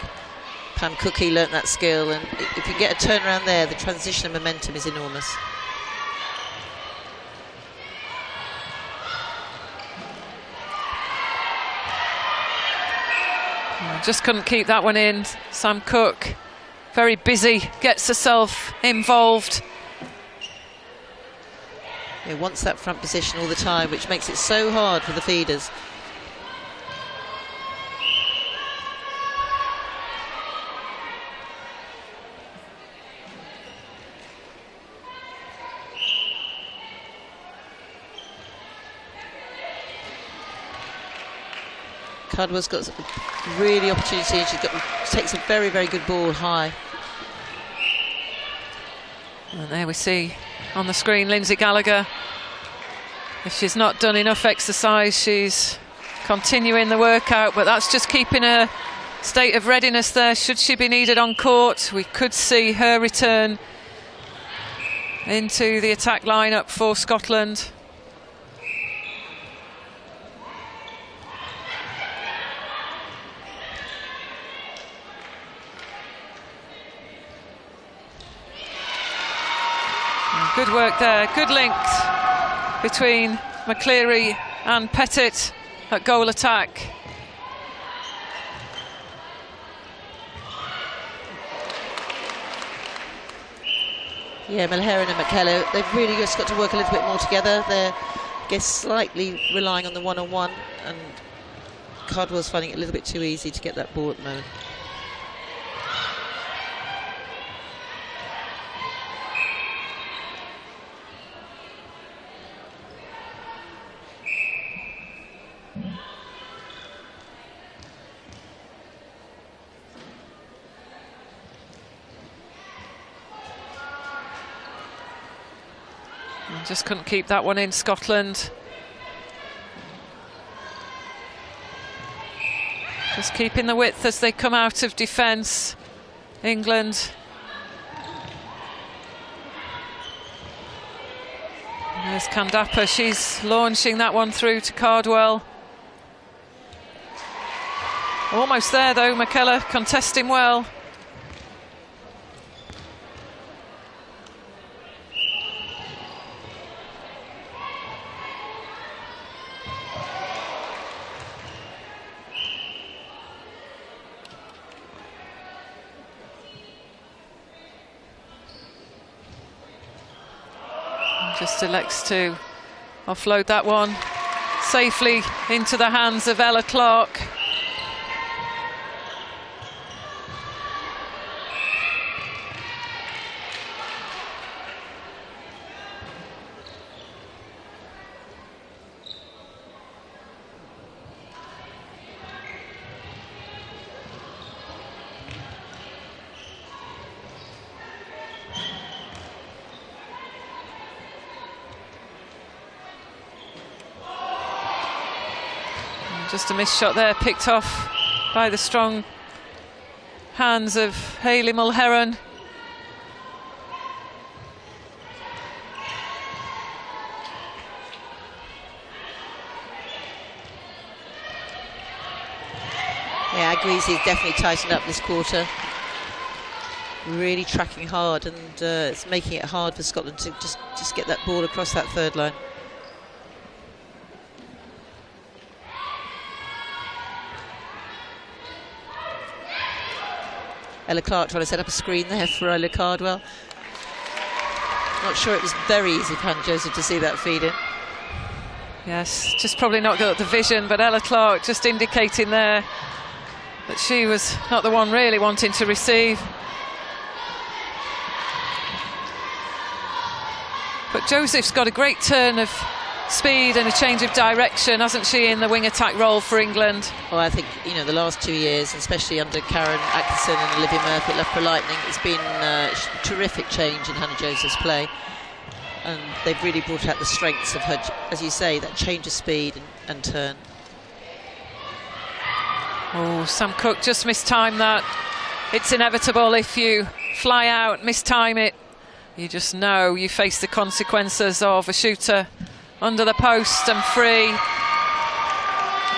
Pam Cookie learnt that skill, and if you get a turnaround there, the transition and momentum is enormous. Just couldn't keep that one in. Sam Cook, very busy, gets herself involved. He wants that front position all the time, which makes it so hard for the feeders. Cardwell's got really opportunity. Takes a very, very good ball high. And there we see on the screen Lindsay Gallagher. If she's not done enough exercise, she's continuing the workout, but that's just keeping her state of readiness there should she be needed on court. We could see her return into the attack lineup for Scotland. Good work there, good link between McCleary and Pettit at goal attack. Yeah, Mulheron and McKellar, they've really just got to work a little bit more together. They're, I guess, slightly relying on the one-on-one, and Cardwell's finding it a little bit too easy to get that ball at the moment. Just couldn't keep that one in, Scotland. Just keeping the width as they come out of defence, England. There's Kandapa, she's launching that one through to Cardwell. Almost there though, McKellar contesting well. Just elects to offload that one safely into the hands of Ella Clark. Just a missed shot there, picked off by the strong hands of Hayley Mulheron. Yeah, Agree's definitely tightened up this quarter. Really tracking hard, and it's making it hard for Scotland to just get that ball across that third line. Ella Clark trying to set up a screen there for Ella Cardwell. Not sure it was very easy for Hannah Joseph to see that feed in. Yes, just probably not got the vision, but Ella Clark just indicating there that she was not the one really wanting to receive. But Joseph's got a great turn of speed and a change of direction, hasn't she, in the wing attack role for England? Well, I think, you know, the last 2 years, especially under Karen Atkinson and Olivia Murphy at Loughborough Lightning, it's been a terrific change in Hannah Joseph's play. And they've really brought out the strengths of her, as you say, that change of speed and turn. Oh, Sam Cook just mistimed that. It's inevitable if you fly out, mistime it. You just know you face the consequences of a shooter under the post and free.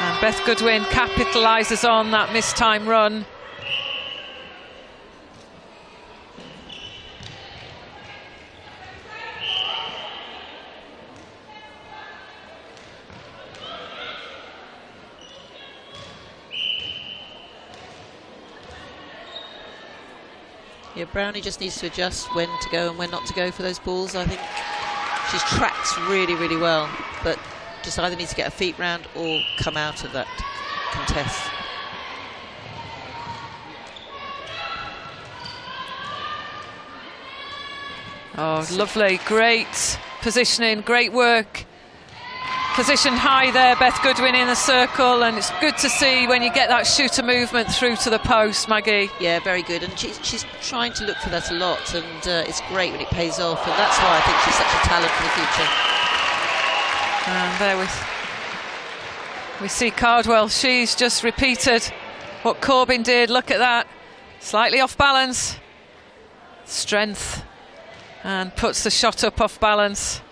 And Beth Goodwin capitalises on that mistime run. Yeah, Brownie just needs to adjust when to go and when not to go for those balls. I think she's tracked really, really well, but just either needs to get her feet round or come out of that contest. Oh, lovely, great positioning, great work. Positioned high there, Beth Goodwin in the circle, and it's good to see when you get that shooter movement through to the post, Maggie. Yeah, very good, and she's trying to look for that a lot, and it's great when it pays off, and that's why I think she's such a talent for the future. And there we see Cardwell, she's just repeated what Corbin did. Look at that, slightly off balance, strength, and puts the shot up off balance.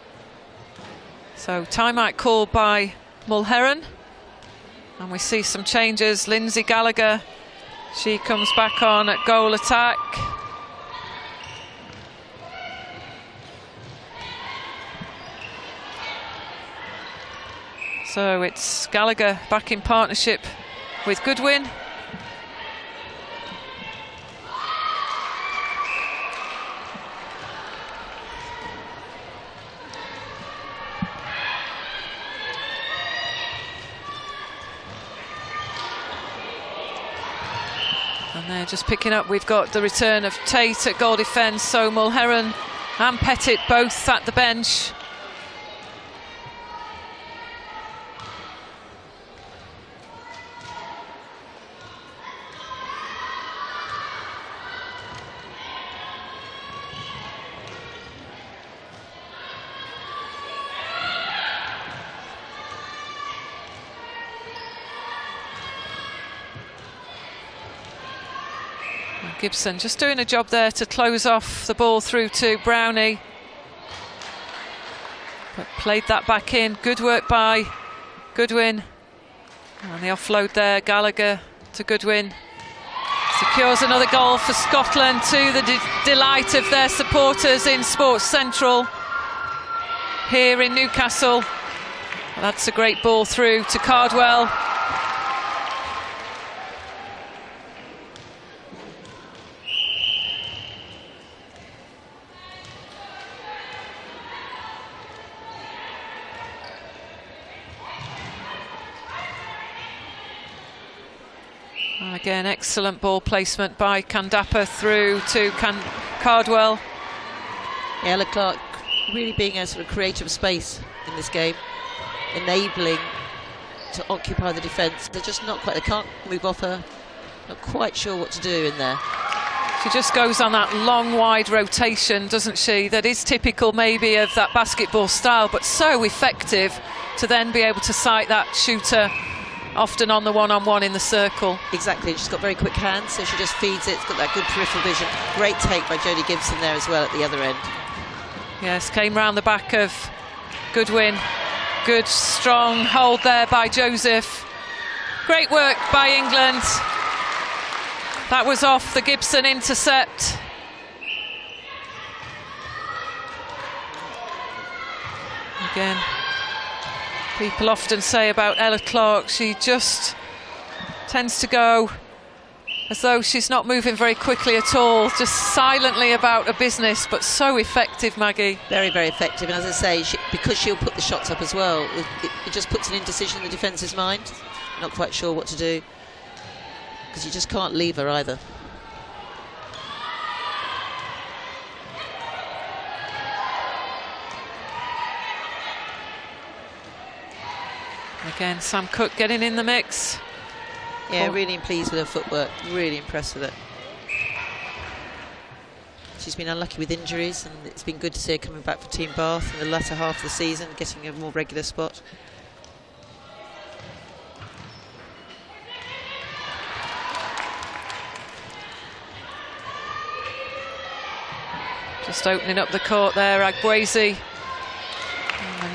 So timeout called by Mulheron, and we see some changes. Lindsay Gallagher, she comes back on at goal attack. So it's Gallagher back in partnership with Goodwin. And they're just picking up, we've got the return of Tate at goal defence, so Mulheron and Pettit both at the bench. Gibson just doing a job there to close off the ball through to Brownie. But played that back in. Good work by Goodwin. And the offload there, Gallagher to Goodwin. Secures another goal for Scotland, to the delight of their supporters in Sports Central here in Newcastle. That's a great ball through to Cardwell. Again, excellent ball placement by Kandapa through to Cardwell. Yeah, Leclerc really being a sort of creative space in this game, enabling to occupy the defence. They're just not quite, they can't move off her, not quite sure what to do in there. She just goes on that long wide rotation, doesn't she? That is typical maybe of that basketball style, but so effective to then be able to sight that shooter often on the one-on-one in the circle. Exactly, she's got very quick hands, so she just feeds it. It's got that good peripheral vision. Great take by Jodie Gibson there as well at the other end. Yes, came round the back of Goodwin. Good strong hold there by Joseph. Great work by England. That was off the Gibson intercept. Again, people often say about Ella Clark, she just tends to go as though she's not moving very quickly at all, just silently about her business, but so effective, Maggie. Very, very effective, and as I say, because she'll put the shots up as well, it just puts an indecision in the defence's mind, not quite sure what to do, because you just can't leave her either. Again, Sam Cook getting in the mix. Yeah, really pleased with her footwork, really impressed with it. She's been unlucky with injuries, and it's been good to see her coming back for Team Bath in the latter half of the season, getting a more regular spot. Just opening up the court there, Agbuezi.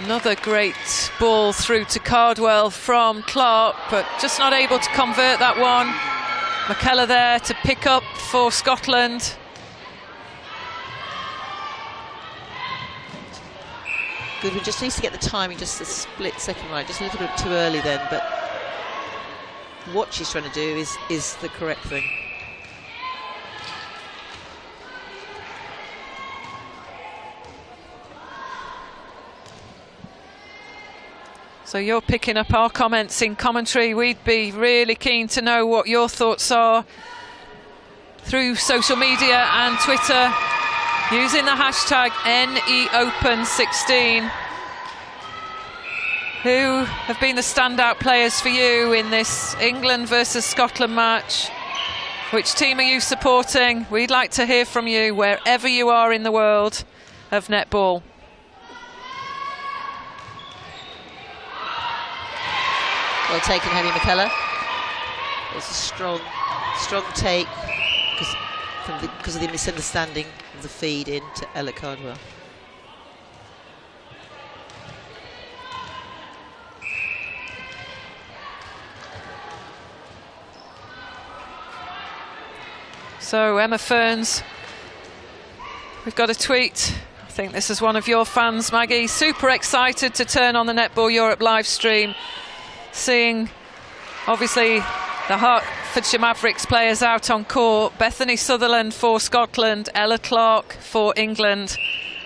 Another great ball through to Cardwell from Clark, but just not able to convert that one. McKellar there to pick up for Scotland. Goodwin just needs to get the timing just a split second right, just a little bit too early then, but what she's trying to do is the correct thing. So you're picking up our comments in commentary. We'd be really keen to know what your thoughts are through social media and Twitter using the hashtag NEOpen16. Who have been the standout players for you in this England versus Scotland match? Which team are you supporting? We'd like to hear from you wherever you are in the world of netball. Well taken, Henry McKellar. It's a strong take because of the misunderstanding of the feed in to Ella Cardwell. So Emma Ferns, we've got a tweet. I think this is one of your fans, Maggie. Super excited to turn on the Netball Europe live stream. Seeing, obviously, the Hertfordshire Mavericks players out on court. Bethany Sutherland for Scotland, Ella Clark for England,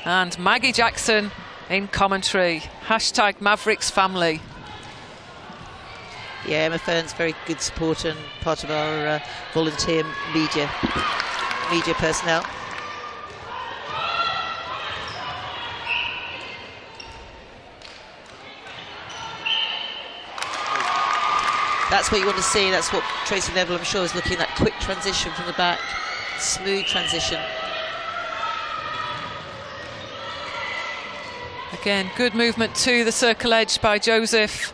and Maggie Jackson in commentary. Hashtag Mavericks family. Yeah, Emma Fern's very good supporter and part of our volunteer media personnel. That's what you want to see. That's what Tracy Neville, I'm sure, is looking at, that quick transition from the back, smooth transition. Again, good movement to the circle edge by Joseph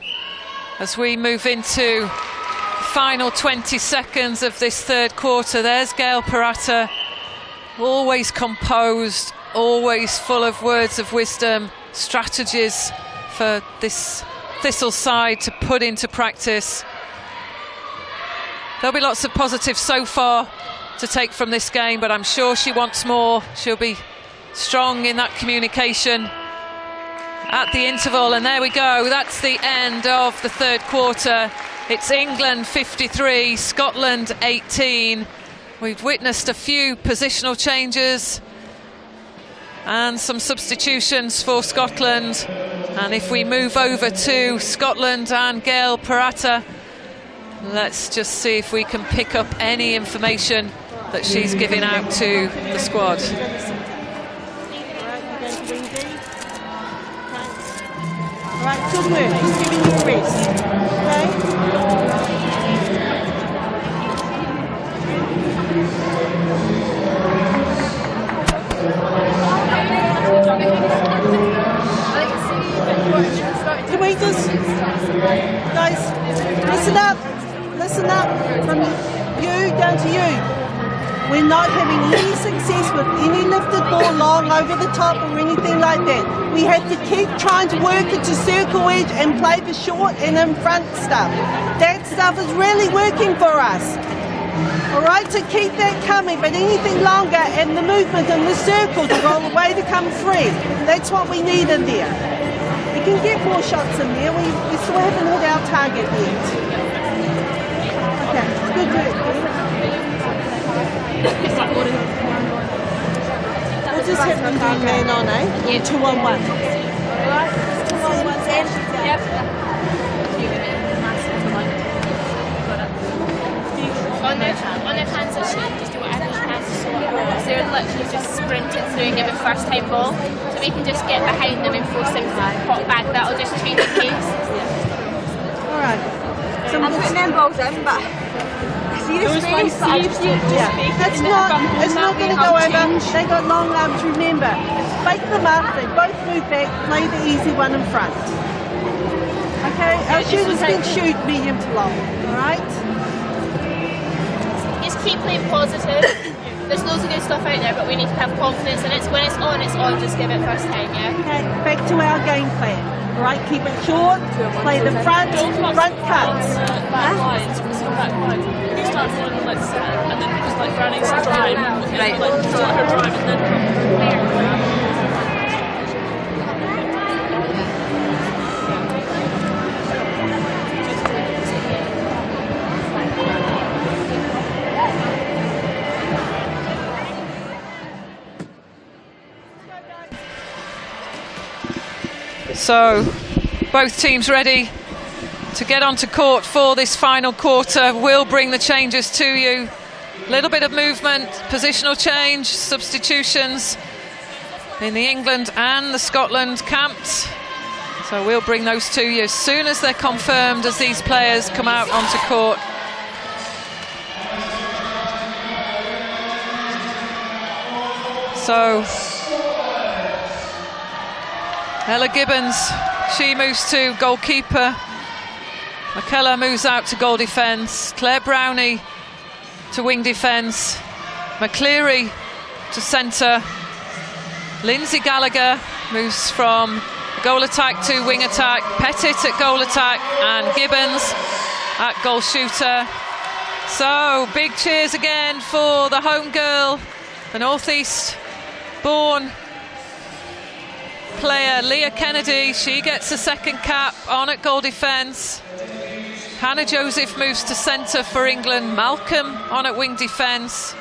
as we move into final 20 seconds of this third quarter. There's Gail Parata, always composed, always full of words of wisdom, strategies for this Thistle side to put into practice. There'll be lots of positives so far to take from this game, but I'm sure she wants more. She'll be strong in that communication at the interval, and there we go. That's the end of the third quarter. It's England 53, Scotland 18. We've witnessed a few positional changes and some substitutions for Scotland. And if we move over to Scotland and Gail Parata, let's just see if we can pick up any information that she's giving out to the squad. Right, good work. Just giving you a rest. Okay? Can we just, guys, listen up, from you down to you. We're not having any success with any lifted ball long over the top or anything like that. We have to keep trying to work into circle edge and play the short and in front stuff. That stuff is really working for us. All right, to keep that coming, but anything longer and the movement in the circle to roll away to come free. That's what we need in there. We can get more shots in there. We still haven't hit our target yet. Okay, good work. We'll just have them doing man on, eh? Yeah, 2-1-1. Alright? 2-1-1. Yep. On their hands and sheet, just do whatever you can to sort it out. So they're literally just sprinting through and giving first time ball. So we can just get behind them and force them to pop back. That'll just change the pace. Alright. I'm putting them balls in, but see the space. It's not going to go over. They got long arms, remember. Fake them up, they both move back, play the easy one in front. Okay, our shooters can shoot medium to long, alright? Just keep playing positive. There's loads of good stuff out there, but we need to have confidence in it. When it's on, just give it first time, yeah? Okay, back to our game plan. Alright, keep it short, play the front cuts. You start running like set, and then just like running some drive, like start her drive, and then So both teams ready to get onto court for this final quarter. We'll bring the changes to you. A little bit of movement, positional change, substitutions in the England and the Scotland camps. So we'll bring those to you as soon as they're confirmed, as these players come out onto court. So Ella Gibbons, she moves to goalkeeper. McKellar moves out to goal defence. Claire Brownie to wing defence. McCleary to centre. Lindsay Gallagher moves from goal attack to wing attack. Pettit at goal attack and Gibbons at goal shooter. So big cheers again for the home girl, the North East born player Leah Kennedy. She gets a second cap on at goal defence. Hannah Joseph moves to centre for England. Malcolm on at wing defence.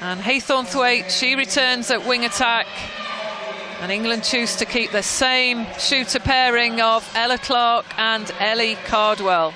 And Haythornthwaite, she returns at wing attack. And England choose to keep the same shooter pairing of Ella Clark and Ellie Cardwell.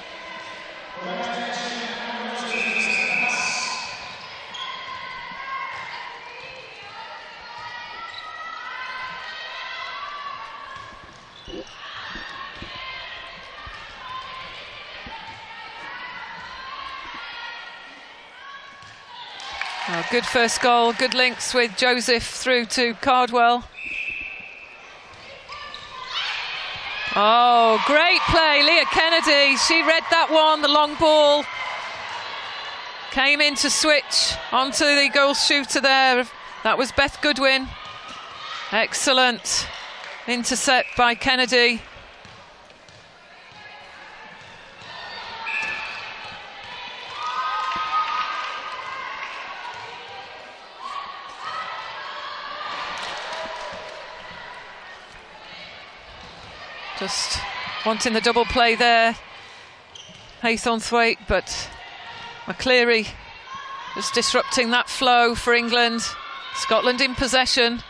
Oh, good first goal, good links with Joseph through to Cardwell. Oh, great play, Leah Kennedy. She read that one, the long ball. Came in to switch onto the goal shooter there. That was Beth Goodwin. Excellent intercept by Kennedy. Just wanting the double play there, Haythornthwaite, but McCleary just disrupting that flow for England. Scotland in possession.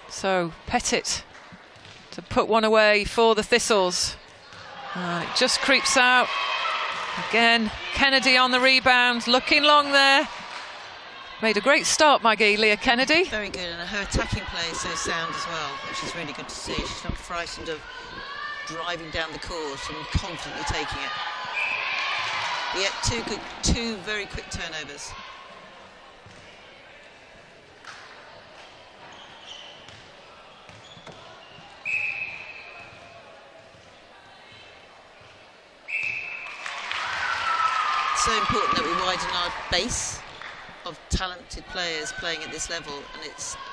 So Pettit to put one away for the Thistles. It just creeps out. Again, Kennedy on the rebound, looking long there. Made a great start, Maggie, Leah Kennedy. Very good, and her attacking play is so sound as well, which is really good to see. She's not frightened of driving down the course and confidently taking it. Yet two very quick turnovers. It's so important that we widen our base of talented players playing at this level, and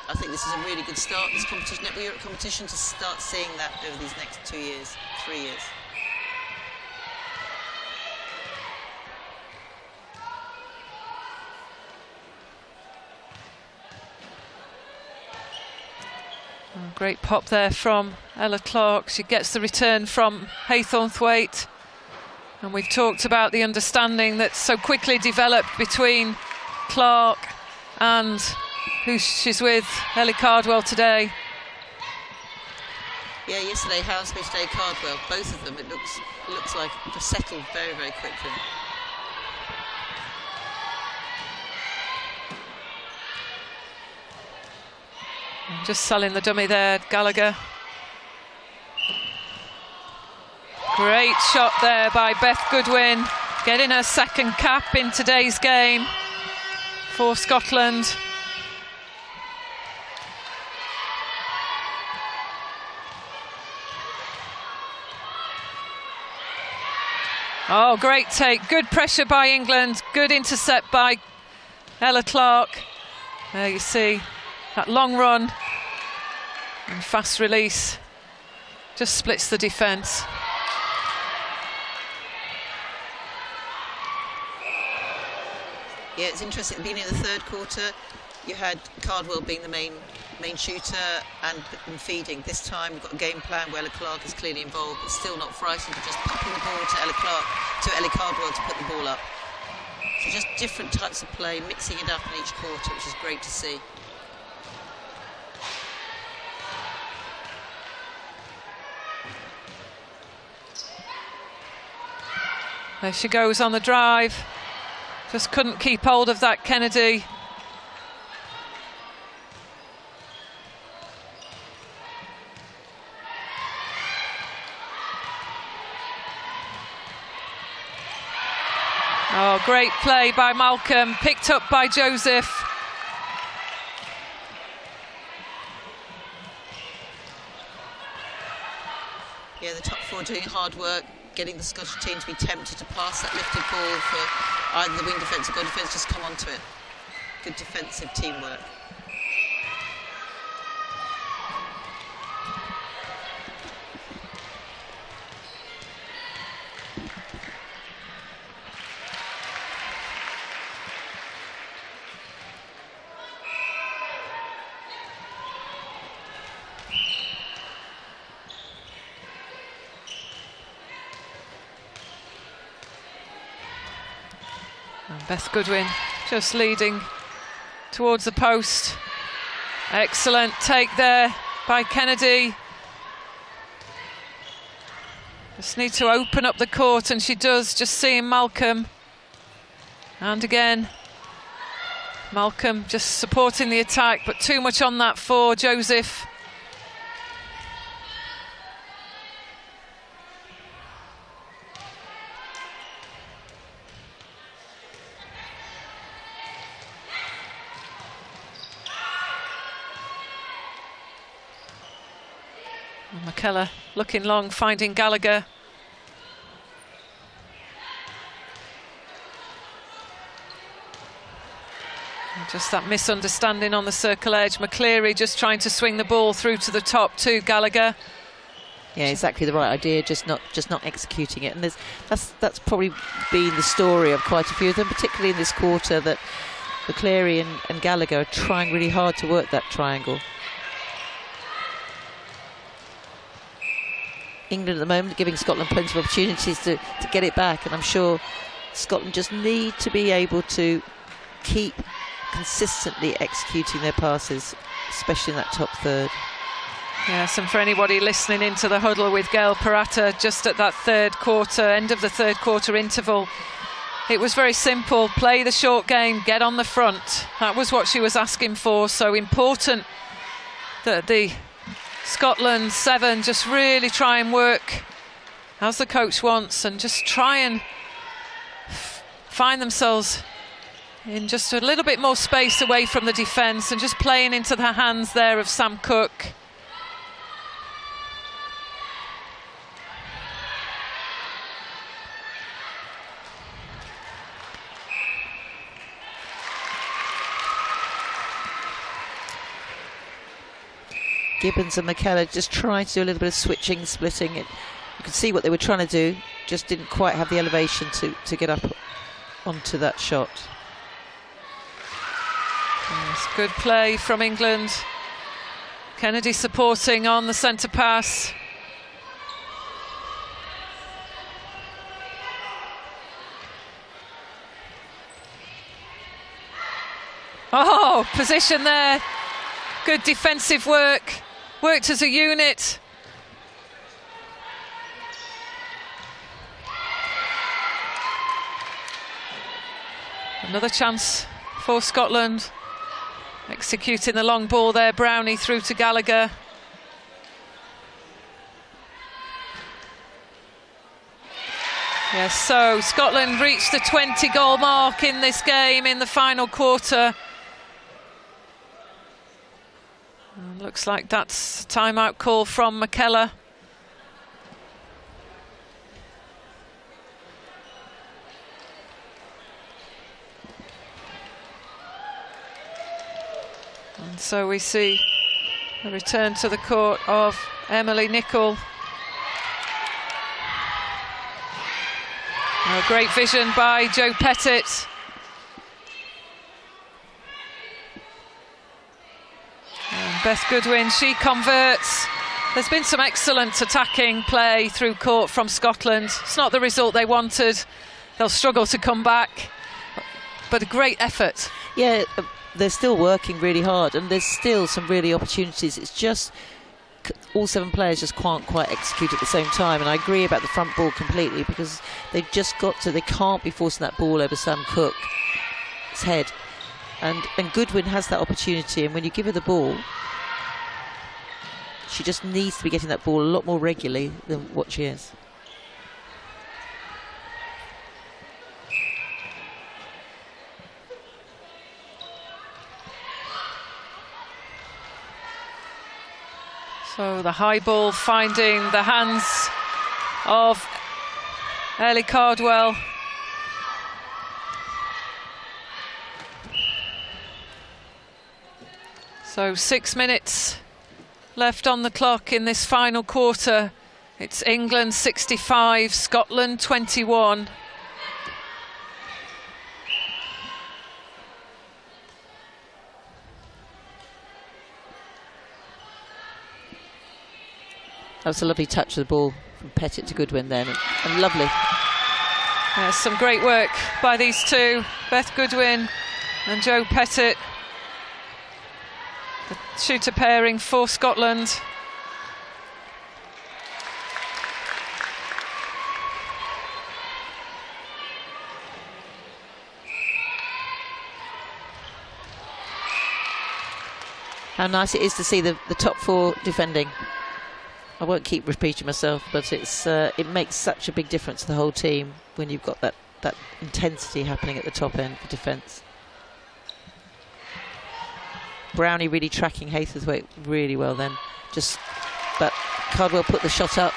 I think this is a really good start, this competition, Netball Europe competition, to start seeing that over these next 2 years, 3 years. Great pop there from Ella Clark. She gets the return from Haythornthwaite, and we've talked about the understanding that's so quickly developed between Clark and who she's with, Ellie Cardwell, today. Yeah, yesterday Hounsby, today Cardwell, both of them, it looks like they've settled very, very quickly. Just selling the dummy there, Gallagher. Great shot there by Beth Goodwin, getting her second cap in today's game for Scotland. Oh, great take, good pressure by England, good intercept by Ella Clark. There you see that long run and fast release, just splits the defence. Yeah, it's interesting. At the beginning of the third quarter, you had Cardwell being the main shooter and feeding. This time we've got a game plan where Ella Clark is clearly involved, but still not frightened of just popping the ball to Ellie Cardwell to put the ball up. So just different types of play, mixing it up in each quarter, which is great to see. There she goes on the drive. Just couldn't keep hold of that, Kennedy. Oh, great play by Malcolm, picked up by Joseph. Yeah, the top four doing hard work, getting the Scottish team to be tempted to pass that lifted ball for either the wing defence or goal defence, just come onto it. Good defensive teamwork. Beth Goodwin just leading towards the post. Excellent take there by Kennedy. Just need to open up the court, and she does, just seeing Malcolm. And again, Malcolm just supporting the attack, but too much on that for Joseph. McKellar looking long, finding Gallagher. Just that misunderstanding on the circle edge. McCleary just trying to swing the ball through to the top to Gallagher. Yeah, exactly the right idea, just not executing it. And that's probably been the story of quite a few of them, particularly in this quarter, that McCleary and Gallagher are trying really hard to work that triangle. England at the moment giving Scotland plenty of opportunities to get it back, and I'm sure Scotland just need to be able to keep consistently executing their passes, especially in that top third. Yes, and for anybody listening into the huddle with Gail Parata just at that third quarter, end of the third quarter interval, it was very simple. Play the short game, get on the front. That was what she was asking for. So important that the Scotland 7 just really try and work as the coach wants and just try and find themselves in just a little bit more space away from the defence and just playing into the hands there of Sam Cook. Gibbons and McKellar just trying to do a little bit of switching, splitting it. You could see what they were trying to do, just didn't quite have the elevation to get up onto that shot. Yes, good play from England. Kennedy supporting on the centre pass. Oh, position there. Good defensive work. Worked as a unit. Another chance for Scotland. Executing the long ball there, Brownie through to Gallagher. Yes, so Scotland reached the 20-goal mark in this game in the final quarter. And looks like that's a timeout call from McKellar. And so we see a return to the court of Emily Nichol. Oh, great vision by Jo Pettit. And Beth Goodwin, she converts. There's been some excellent attacking play through court from Scotland. It's not the result they wanted. They'll struggle to come back, but a great effort. Yeah, they're still working really hard, and there's still some really opportunities. It's just all 7 players just can't quite execute at the same time. And I agree about the front ball completely, because they've just got to, they can't be forcing that ball over Sam Cook's head. And Goodwin has that opportunity, and when you give her the ball, she just needs to be getting that ball a lot more regularly than what she is. So the high ball finding the hands of Ellie Cardwell. So 6 minutes left on the clock in this final quarter. It's England 65, Scotland 21. That was a lovely touch of the ball from Pettit to Goodwin then, and lovely. Yes, some great work by these two, Beth Goodwin and Jo Pettit. The shooter pairing for Scotland. How nice it is to see the top 4 defending. I won't keep repeating myself, but it makes such a big difference to the whole team when you've got that intensity happening at the top end for defence. Brownie really tracking Haythornthwaite really well then. But Cardwell put the shot up.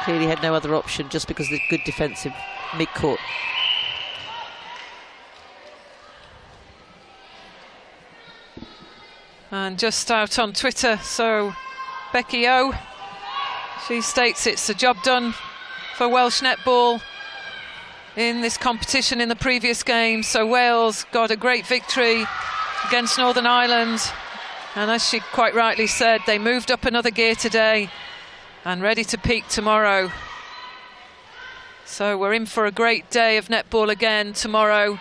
Clearly had no other option just because of the good defensive mid-court. And just out on Twitter, so Becky O, she states it's a job done for Welsh netball in this competition in the previous game. So Wales got a great victory against Northern Ireland, and as she quite rightly said, they moved up another gear today and ready to peak tomorrow. So we're in for a great day of netball again tomorrow.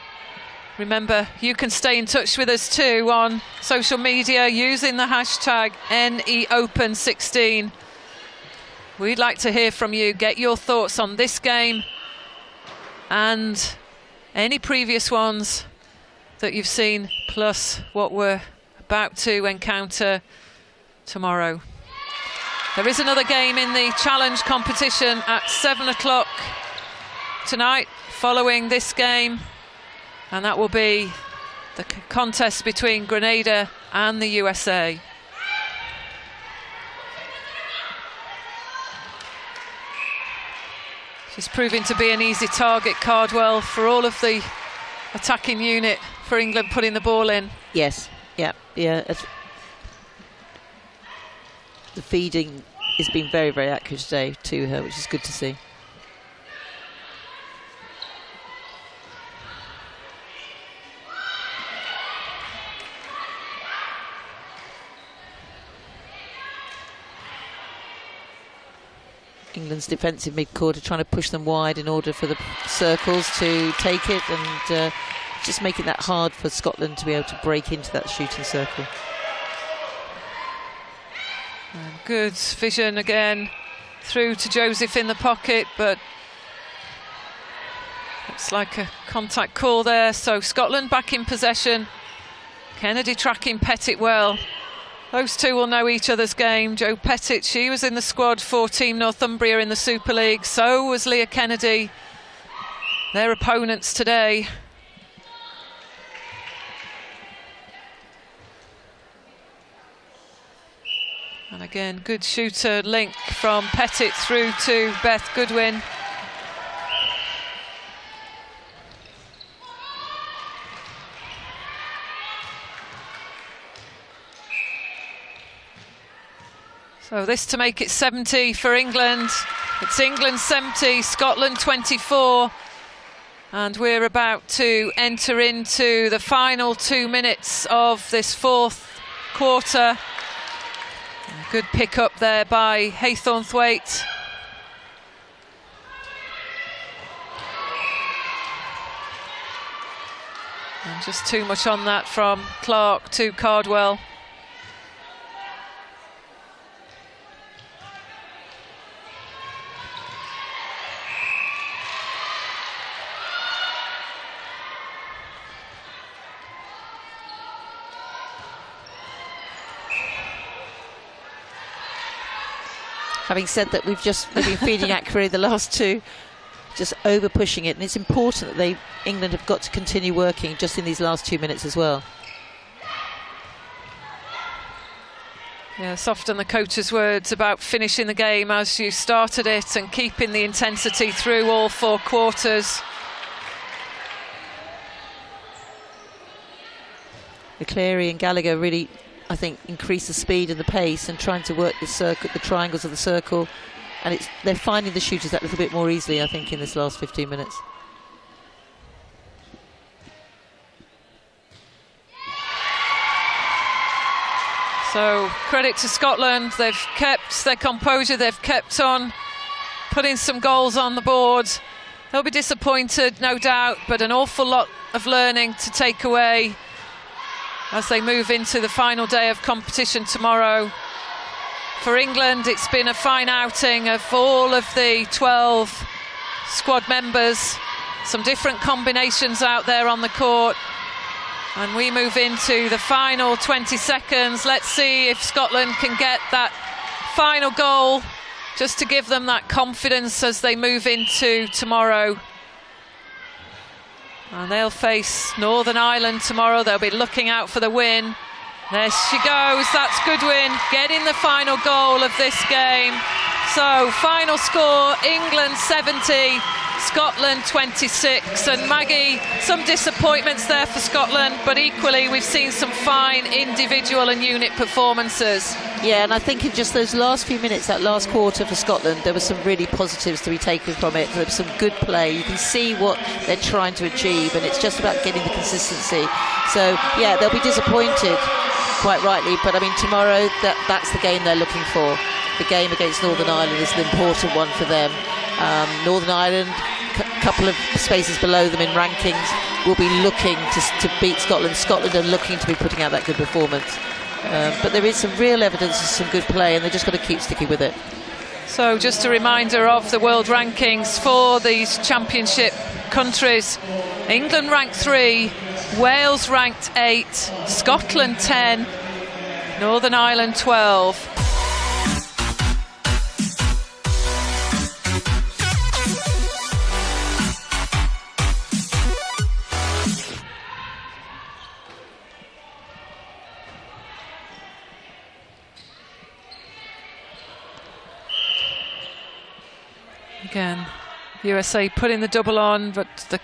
Remember, you can stay in touch with us too on social media using the hashtag NEOpen16. We'd like to hear from you. Get your thoughts on this game and any previous ones that you've seen, plus what we're about to encounter tomorrow. There is another game in the challenge competition at 7 o'clock tonight following this game, and that will be the contest between Grenada and the USA. She's proving to be an easy target, Cardwell, for all of the attacking unit for England putting the ball in. Yes, yeah. The feeding has been very, very accurate today to her, which is good to see. England's defensive mid-court are trying to push them wide in order for the circles to take it, and just making that hard for Scotland to be able to break into that shooting circle. And good vision again through to Joseph in the pocket, but looks like a contact call there. So Scotland back in possession. Kennedy tracking Pettit well. Those two will know each other's game. Jo Pettit, she was in the squad for Team Northumbria in the Super League. So was Leah Kennedy. Their opponents today. And again, good shooter link from Pettit through to Beth Goodwin. So this to make it 70 for England. It's England 70, Scotland 24. And we're about to enter into the final 2 minutes of this fourth quarter. A good pick up there by Haythornthwaite. And just too much on that from Clark to Cardwell. Having said that, they've been feeding accurately the last two, just over pushing it, and it's important that England have got to continue working just in these last 2 minutes as well. Yes, often the coach's words about finishing the game as you started it and keeping the intensity through all 4 quarters. Cleary and Gallagher really, I think, increase the speed and the pace and trying to work the triangles of the circle, and they're finding the shooters that little bit more easily, I think, in this last 15 minutes. So credit to Scotland, they've kept their composure, they've kept on putting some goals on the board. They'll be disappointed, no doubt, but an awful lot of learning to take away as they move into the final day of competition tomorrow. For England, it's been a fine outing of all of the 12 squad members. Some different combinations out there on the court. And we move into the final 20 seconds. Let's see if Scotland can get that final goal just to give them that confidence as they move into tomorrow. And they'll face Northern Ireland tomorrow. They'll be looking out for the win. There she goes, that's Goodwin getting the final goal of this game. So, final score, England 70, Scotland 26. And Maggie, some disappointments there for Scotland, but equally we've seen some fine individual and unit performances. Yeah, and I think in just those last few minutes, that last quarter for Scotland, there were some really positives to be taken from it. There was some good play. You can see what they're trying to achieve, and it's just about getting the consistency. So, yeah, they'll be disappointed, quite rightly, but I mean, tomorrow, that's the game they're looking for. The game against Northern Ireland is an important one for them. Northern Ireland, a couple of spaces below them in rankings, will be looking to beat Scotland. Scotland are looking to be putting out that good performance. But there is some real evidence of some good play, and they've just got to keep sticking with it. So just a reminder of the world rankings for these championship countries. England ranked 3, Wales ranked 8, Scotland 10, Northern Ireland 12. Again, USA putting the double on, but the